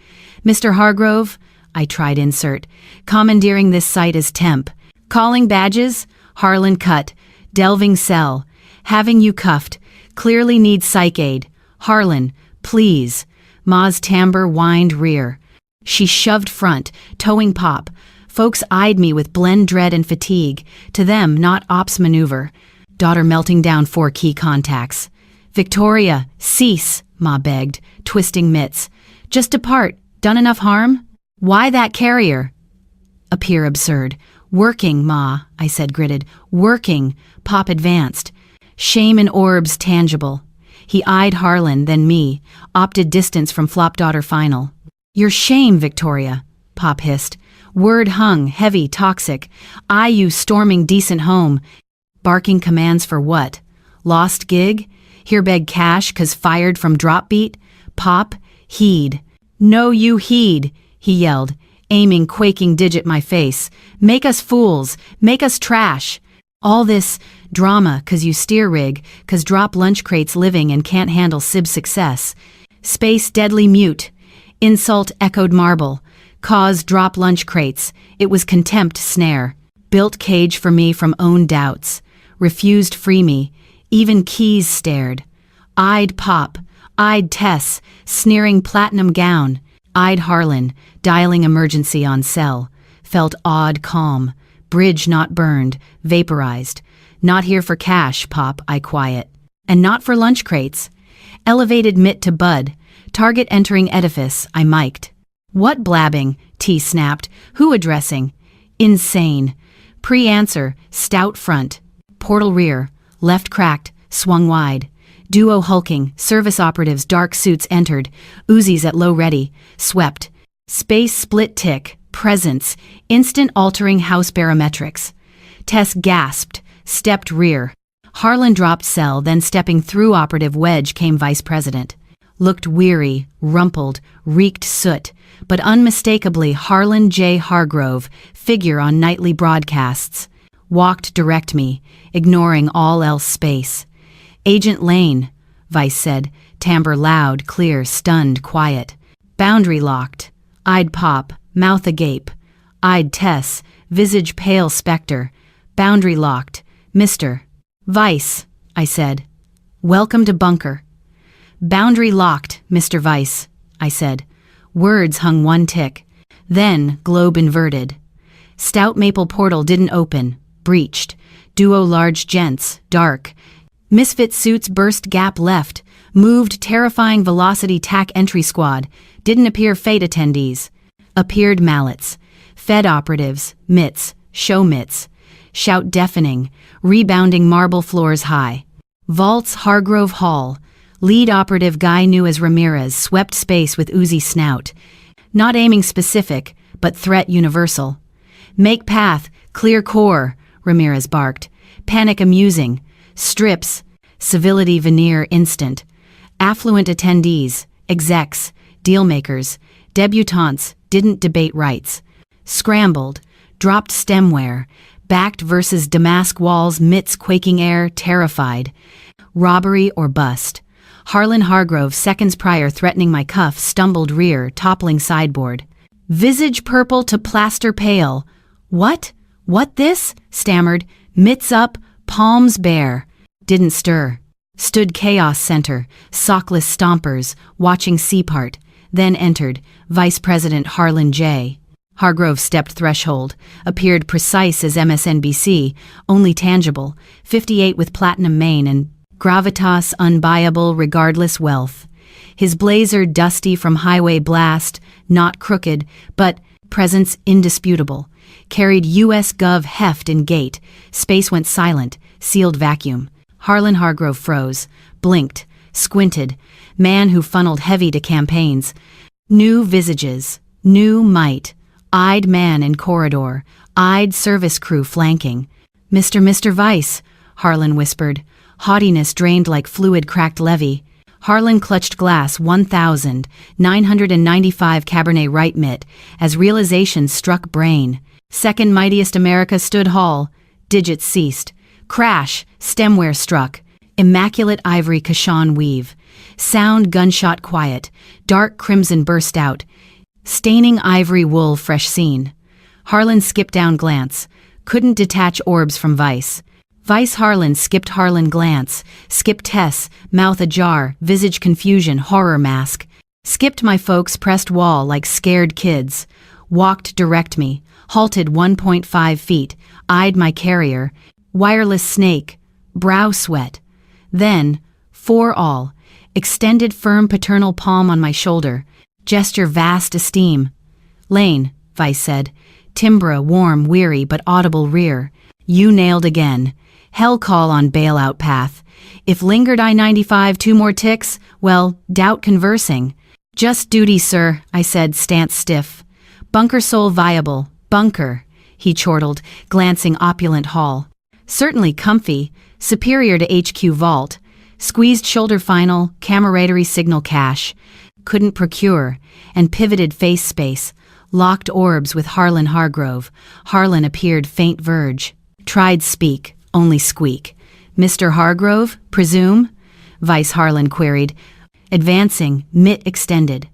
Mr. Hargrove, I tried insert. Commandeering this site as temp. Calling badges? Harlan cut. Delving cell. Having you cuffed. Clearly need psych aid. Harlan, please. Ma's timbre whined rear. She shoved front, towing pop. Folks eyed me with blend dread and fatigue. To them, not ops maneuver. Daughter melting down 4 key contacts. Victoria, cease, Ma begged, twisting mitts. Just depart. Done enough harm? Why that carrier? Appear absurd. Working, Ma, I said gritted. Working. Pop advanced. Shame in orbs tangible. He eyed Harlan, then me, opted distance from flop daughter final. Your shame, Victoria, Pop hissed. Word hung, heavy, toxic. You storming decent home. Barking commands for what? Lost gig? Here beg cash 'cause fired from drop beat? Pop, heed. No, you heed, he yelled, aiming quaking digit my face. Make us fools. Make us trash. All this drama 'cause you steer rig, 'cause drop lunch crates living and can't handle Sib success. Space deadly mute. Insult echoed marble. Cause drop lunch crates. It was contempt snare. Built cage for me from own doubts. Refused free me. Even keys stared. Eyed Pop. Eyed Tess, sneering platinum gown. Eyed Harlan, dialing emergency on cell. Felt odd calm. Bridge not burned, vaporized. Not here for cash, Pop, I quiet. And not for lunch crates. Elevated mitt to Bud. Target entering edifice, I mic'd. What blabbing? T snapped. Who addressing? Insane. Pre-answer, stout front. Portal rear, left cracked, swung wide. Duo hulking, service operatives dark suits entered. Uzis at low ready, swept. Space split tick, presence, instant altering house barometrics. Tess gasped, stepped rear. Harlan dropped cell, then stepping through operative wedge came vice president. Looked weary, rumpled, reeked soot, but unmistakably Harlan J. Hargrove, figure on nightly broadcasts. Walked direct me, ignoring all else space. Agent Lane, Vice said, timbre loud, clear, stunned, quiet. Boundary locked. Eyed Pop, mouth agape. Eyed Tess, visage pale spectre. Boundary locked. Mr. Vice, I said. Welcome to bunker. Boundary locked, Mr. Vice, I said. Words hung one tick. Then, globe inverted. Stout maple portal didn't open. Breached. Duo large gents, dark. Misfit suits burst gap left. Moved terrifying velocity tack entry squad. Didn't appear fate attendees. Appeared mallets. Fed operatives, mitts, show mitts. Shout deafening, rebounding marble floors high. Vaults Hargrove Hall. Lead operative guy new as Ramirez swept space with Uzi snout. Not aiming specific, but threat universal. Make path, clear core, Ramirez barked. Panic amusing. Strips, civility veneer instant. Affluent attendees, execs, dealmakers, debutantes didn't debate rights. Scrambled, dropped stemware, backed versus damask walls, mitts quaking air, terrified. Robbery or bust. Harlan Hargrove, seconds prior threatening my cuff, stumbled rear, toppling sideboard. Visage purple to plaster pale. What? What this? Stammered. Mitts up, palms bare. Didn't stir. Stood chaos center, sockless stompers, watching C-part. Then entered, Vice President Harlan J. Hargrove stepped threshold, appeared precise as MSNBC, only tangible, 58 with platinum mane and gravitas unbuyable regardless wealth. His blazer dusty from highway blast, not crooked, but presence indisputable. Carried U.S. Gov heft in gait. Space went silent, sealed vacuum. Harlan Hargrove froze, blinked, squinted. Man who funneled heavy to campaigns. New visages, new might. Eyed man in corridor, eyed service crew flanking. Mr. Vice, Harlan whispered. Haughtiness drained like fluid cracked levee. Harlan clutched glass 1,995 Cabernet right mitt as realization struck brain. Second mightiest America stood hall. Digits ceased. Crash, stemware struck. Immaculate ivory Kashan weave. Sound gunshot quiet. Dark crimson burst out. Staining ivory wool fresh seen. Harlan skipped down glance. Couldn't detach orbs from Vice. Vice Harlan skipped Harlan glance. Skipped Tess, mouth ajar, visage confusion, horror mask. Skipped my folks pressed wall like scared kids. Walked direct me. Halted 1.5 feet. Eyed my carrier. Wireless snake. Brow sweat. Then, for all. Extended firm paternal palm on my shoulder. Gesture vast esteem. Lane, Vice said. Timbre warm, weary, but audible rear. You nailed again. Hell call on bailout path. If lingered I-95 2 more ticks, well, doubt conversing. Just duty, sir, I said, stance stiff. Bunker soul viable. Bunker, he chortled, glancing opulent hall. Certainly comfy, superior to HQ vault. Squeezed shoulder final, camaraderie signal cache. Couldn't procure, and pivoted face space. Locked orbs with Harlan Hargrove. Harlan appeared faint verge. Tried speak, only squeak. Mr. Hargrove, presume? Vice Harlan queried. Advancing, mitt extended.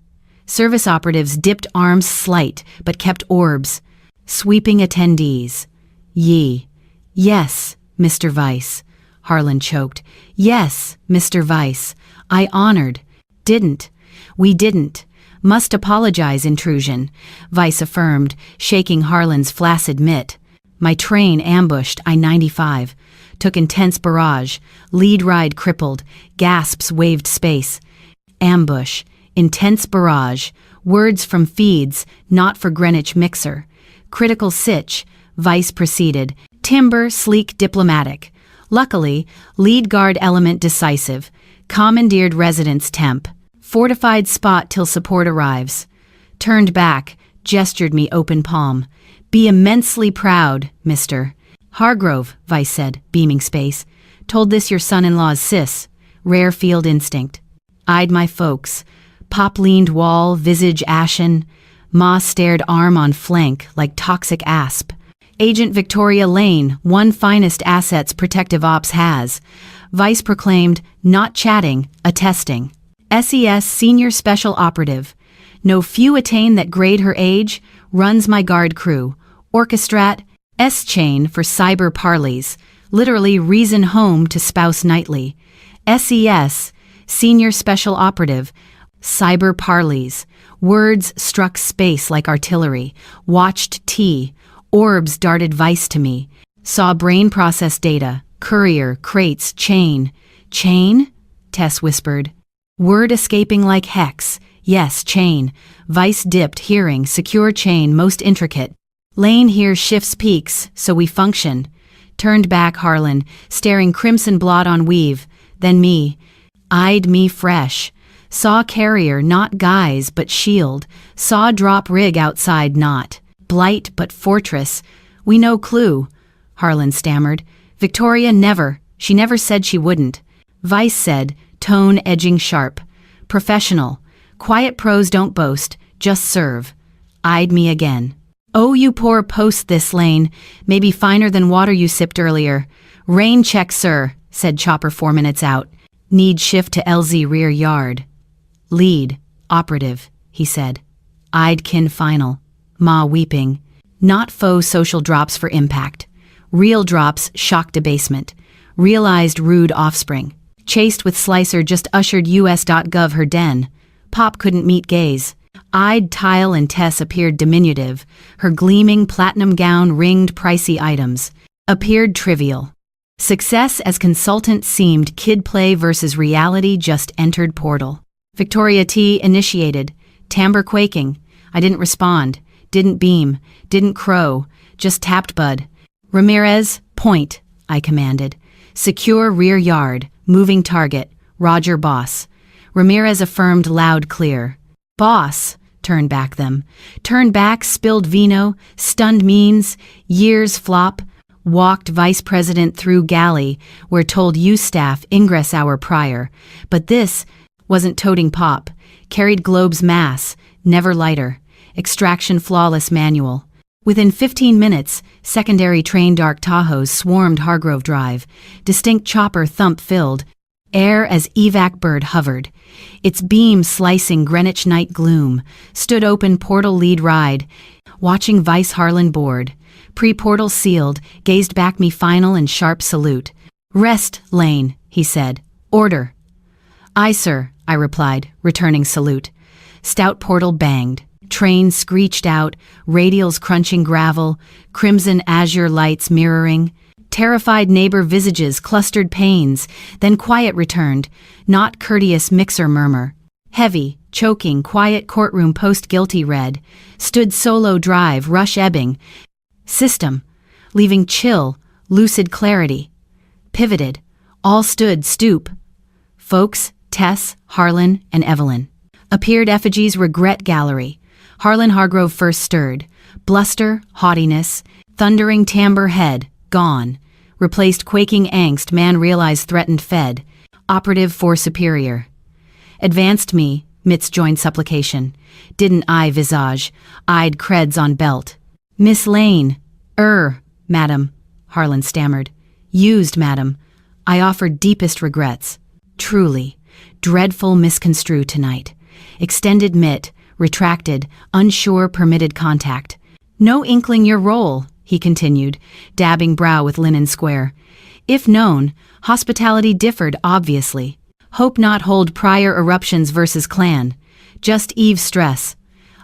Service operatives dipped arms slight, but kept orbs. Sweeping attendees. Ye. Yes, Mr. Vice. Harlan choked. Yes, Mr. Vice. I honored. Didn't. We didn't. Must apologize, intrusion, Vice affirmed, shaking Harlan's flaccid mitt. My train ambushed I-95. Took intense barrage. Lead ride crippled. Gasps waved space. Ambush. Intense barrage. Words from feeds, not for Greenwich mixer. Critical sitch, Vice proceeded. Timber, sleek, diplomatic. Luckily, lead guard element decisive. Commandeered residence temp. Fortified spot till support arrives. Turned back, gestured me open palm. Be immensely proud, Mr. Hargrove, Vice said, beaming space. Told this your son-in-law's sis. Rare field instinct. Eyed my folks. Pop leaned wall, visage ashen. Ma stared arm on flank like toxic asp. Agent Victoria Lane, one finest assets protective ops has. Vice proclaimed, not chatting, attesting. SES Senior Special Operative. No few attain that grade her age, runs my guard crew. Orchestrat, S-chain for cyber parleys. Literally reason home to spouse nightly. SES, Senior Special Operative. Cyber parleys. Words struck space like artillery. Watched T. Orbs darted Vice to me. Saw brain process data. Courier, crates, chain. Chain? Tess whispered. Word escaping like hex. Yes, chain. Vice dipped, hearing, secure chain, most intricate. Lane here shifts peaks, so we function. Turned back Harlan, staring crimson blot on weave. Then me. Eyed me fresh. Saw carrier, not guise, but shield. Saw drop rig outside, not. Blight, but fortress. We no clue. Harlan stammered. Victoria never. She never said she wouldn't. Vice said, tone edging sharp. Professional. Quiet pros don't boast, just serve. Eyed me again. Oh, you poor post this lane. Maybe finer than water you sipped earlier. Rain check, sir, said Chopper 4 minutes out. Need shift to LZ rear yard. Lead. Operative, he said. Eyed kin final. Ma weeping. Not faux social drops for impact. Real drops, shock debasement. Realized rude offspring. Chased with slicer just ushered us.gov her den. Pop couldn't meet gaze. Eyed Tile and Tess appeared diminutive. Her gleaming platinum gown ringed pricey items. Appeared trivial. Success as consultant seemed kid play versus reality just entered portal. Victoria T. initiated. Timbre quaking. I didn't respond. Didn't beam. Didn't crow. Just tapped bud. Ramirez, point, I commanded. Secure rear yard. Moving target. Roger, boss. Ramirez affirmed loud clear. Boss, turn back them. Turn back, spilled vino, stunned means, years flop. Walked vice president through galley, where told you staff ingress hour prior. But this wasn't toting pop. Carried Globe's mass, never lighter. Extraction flawless manual. Within 15 minutes, secondary train dark Tahoes swarmed Hargrove Drive. Distinct chopper thump filled. Air as evac bird hovered. Its beam slicing Greenwich night gloom. Stood open portal lead ride. Watching Vice Harlan board. Pre-portal sealed, gazed back me final and sharp salute. Rest, Lane, he said. Order. Aye, sir, I replied, returning salute. Stout portal banged. Train screeched out, radials crunching gravel, crimson azure lights mirroring. Terrified neighbor visages clustered pains, then quiet returned, not courteous mixer murmur. Heavy, choking, quiet courtroom post-guilty read. Stood solo drive, rush ebbing. System, leaving chill, lucid clarity. Pivoted, all stood stoop. Folks, Tess, Harlan, and Evelyn. Appeared effigies regret gallery. Harlan Hargrove first stirred. Bluster, haughtiness, thundering timbre head, gone. Replaced quaking angst, man realized threatened fed. Operative for superior. Advanced me, midst joined supplication. Didn't I visage, eyed creds on belt. Miss Lane, madam, Harlan stammered. Used, madam. I offered deepest regrets. Truly, dreadful misconstrue tonight. Extended mitt, retracted, unsure permitted contact. No inkling your role, he continued, dabbing brow with linen square. If known, hospitality differed obviously. Hope not hold prior eruptions versus clan. Just Eve stress.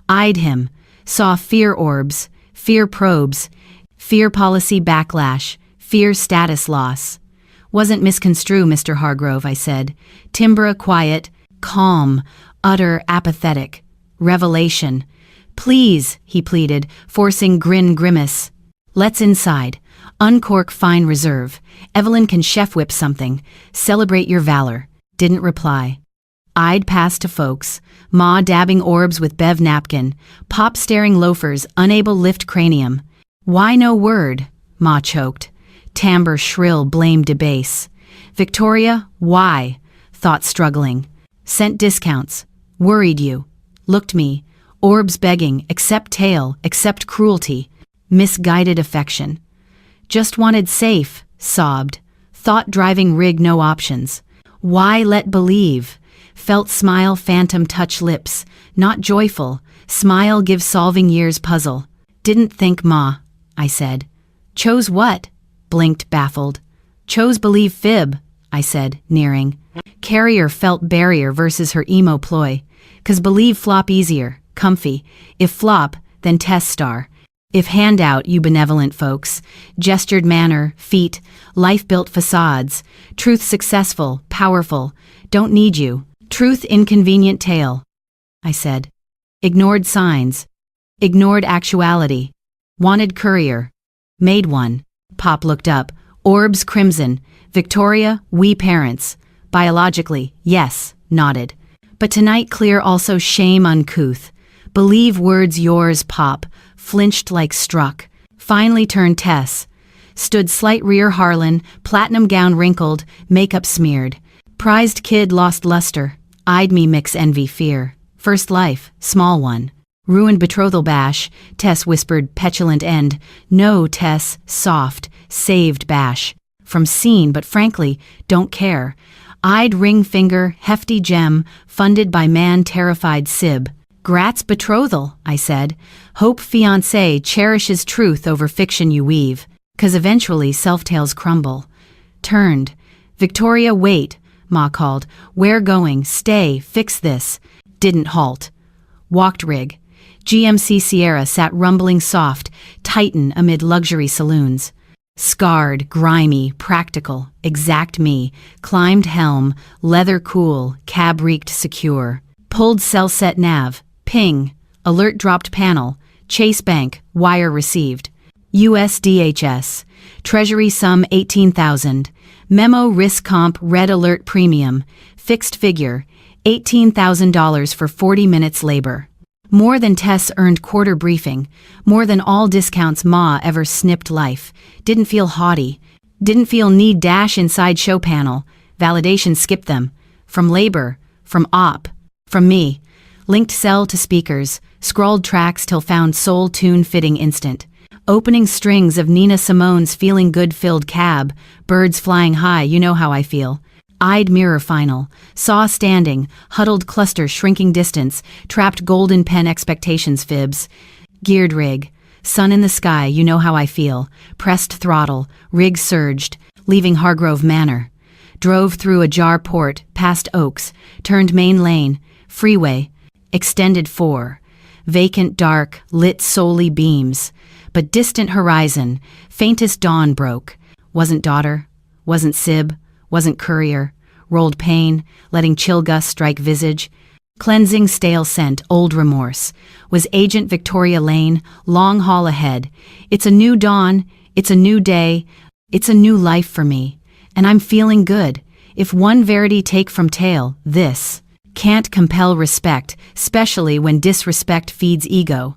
Eyed him. Saw fear orbs. Fear probes. Fear policy backlash. Fear status loss. Wasn't misconstrue, Mr. Hargrove, I said. Timbre quiet. Calm. Utter apathetic. Revelation. Please, he pleaded, forcing grin grimace. Let's inside. Uncork fine reserve. Evelyn can chef whip something. Celebrate your valor. Didn't reply. Eyed past to folks. Ma dabbing orbs with bev napkin. Pop staring loafers, unable lift cranium. Why no word? Ma choked. Timbre shrill, blame debase. Victoria, why? Thought struggling. Sent discounts. Worried you. Looked me. Orbs begging, accept tale, accept cruelty. Misguided affection. Just wanted safe, sobbed. Thought driving rig no options. Why let believe? Felt smile phantom touch lips. Not joyful. Smile give solving years puzzle. Didn't think ma, I said. Chose what? Blinked baffled. Chose believe fib, I said, nearing. Carrier felt barrier versus her emo ploy. 'Cause believe flop easier, comfy. If flop, then test star. If handout, you benevolent folks. Gestured manner, feet, life-built facades. Truth successful, powerful. Don't need you. Truth inconvenient tale, I said. Ignored signs. Ignored actuality. Wanted courier. Made one. Pop looked up. Orbs crimson. Victoria, we parents. Biologically, yes, nodded. But tonight clear also shame uncouth. Believe words yours, Pop. Flinched like struck. Finally turned Tess. Stood slight rear Harlan, platinum gown wrinkled, makeup smeared. Prized kid lost luster. Eyed me mix envy fear. First life, small one. Ruined betrothal bash. Tess whispered petulant end. No, Tess, soft. Saved bash. From scene, but frankly, don't care. Eyed ring finger, hefty gem, funded by man terrified sib. Grat's betrothal, I said. Hope fiancé cherishes truth over fiction you weave. 'Cause eventually self-tales crumble. Turned. Victoria, wait, Ma called. Where going? Stay, fix this. Didn't halt. Walked rig. GMC Sierra sat rumbling soft, Titan amid luxury saloons. Scarred, grimy, practical, exact me. Climbed helm, leather cool, cab reeked secure. Pulled cell set nav. Ping. Alert dropped panel. Chase Bank. Wire received. USDHS. Treasury sum 18,000. Memo risk comp red alert premium. Fixed figure. $18,000 for 40 minutes labor. More than Tess earned quarter briefing. More than all discounts Ma ever snipped life. Didn't feel haughty. Didn't feel need dash inside show panel. Validation skipped them. From labor. From op. From me. Linked cell to speakers, scrawled tracks till found soul tune fitting instant. Opening strings of Nina Simone's feeling good filled cab, birds flying high, you know how I feel. Eyed mirror final, saw standing, huddled cluster shrinking distance, trapped golden pen expectations fibs. Geared rig, sun in the sky, you know how I feel. Pressed throttle, rig surged, leaving Hargrove Manor. Drove through a jar port, past Oaks, turned main lane, freeway. Extended 4. Vacant dark, lit solely beams. But distant horizon, faintest dawn broke. Wasn't daughter, wasn't sib, wasn't courier. Rolled pain, letting chill gusts strike visage. Cleansing stale scent, old remorse. Was Agent Victoria Lane, long haul ahead. It's a new dawn, it's a new day, it's a new life for me. And I'm feeling good. If one verity take from tale, this. Can't compel respect, especially when disrespect feeds ego.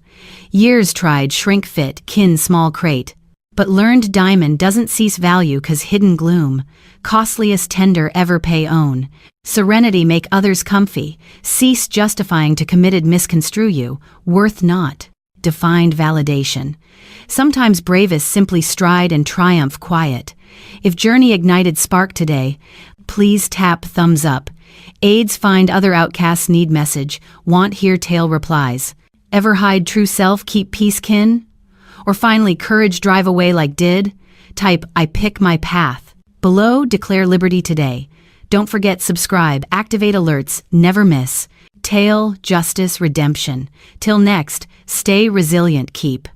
Years tried shrink fit, kin small crate. But learned diamond doesn't cease value 'cause hidden gloom. Costliest tender ever pay own. Serenity make others comfy. Cease justifying to committed misconstrue you. Worth not. Defined validation. Sometimes bravest simply stride and triumph quiet. If journey ignited spark today, please tap thumbs up. Aids find other outcasts need message, want hear tale replies. Ever hide true self, keep peace kin? Or finally courage drive away like did? Type I pick my path. Below declare liberty today. Don't forget subscribe, activate alerts, never miss. Tale, justice, redemption. Till next, stay resilient, keep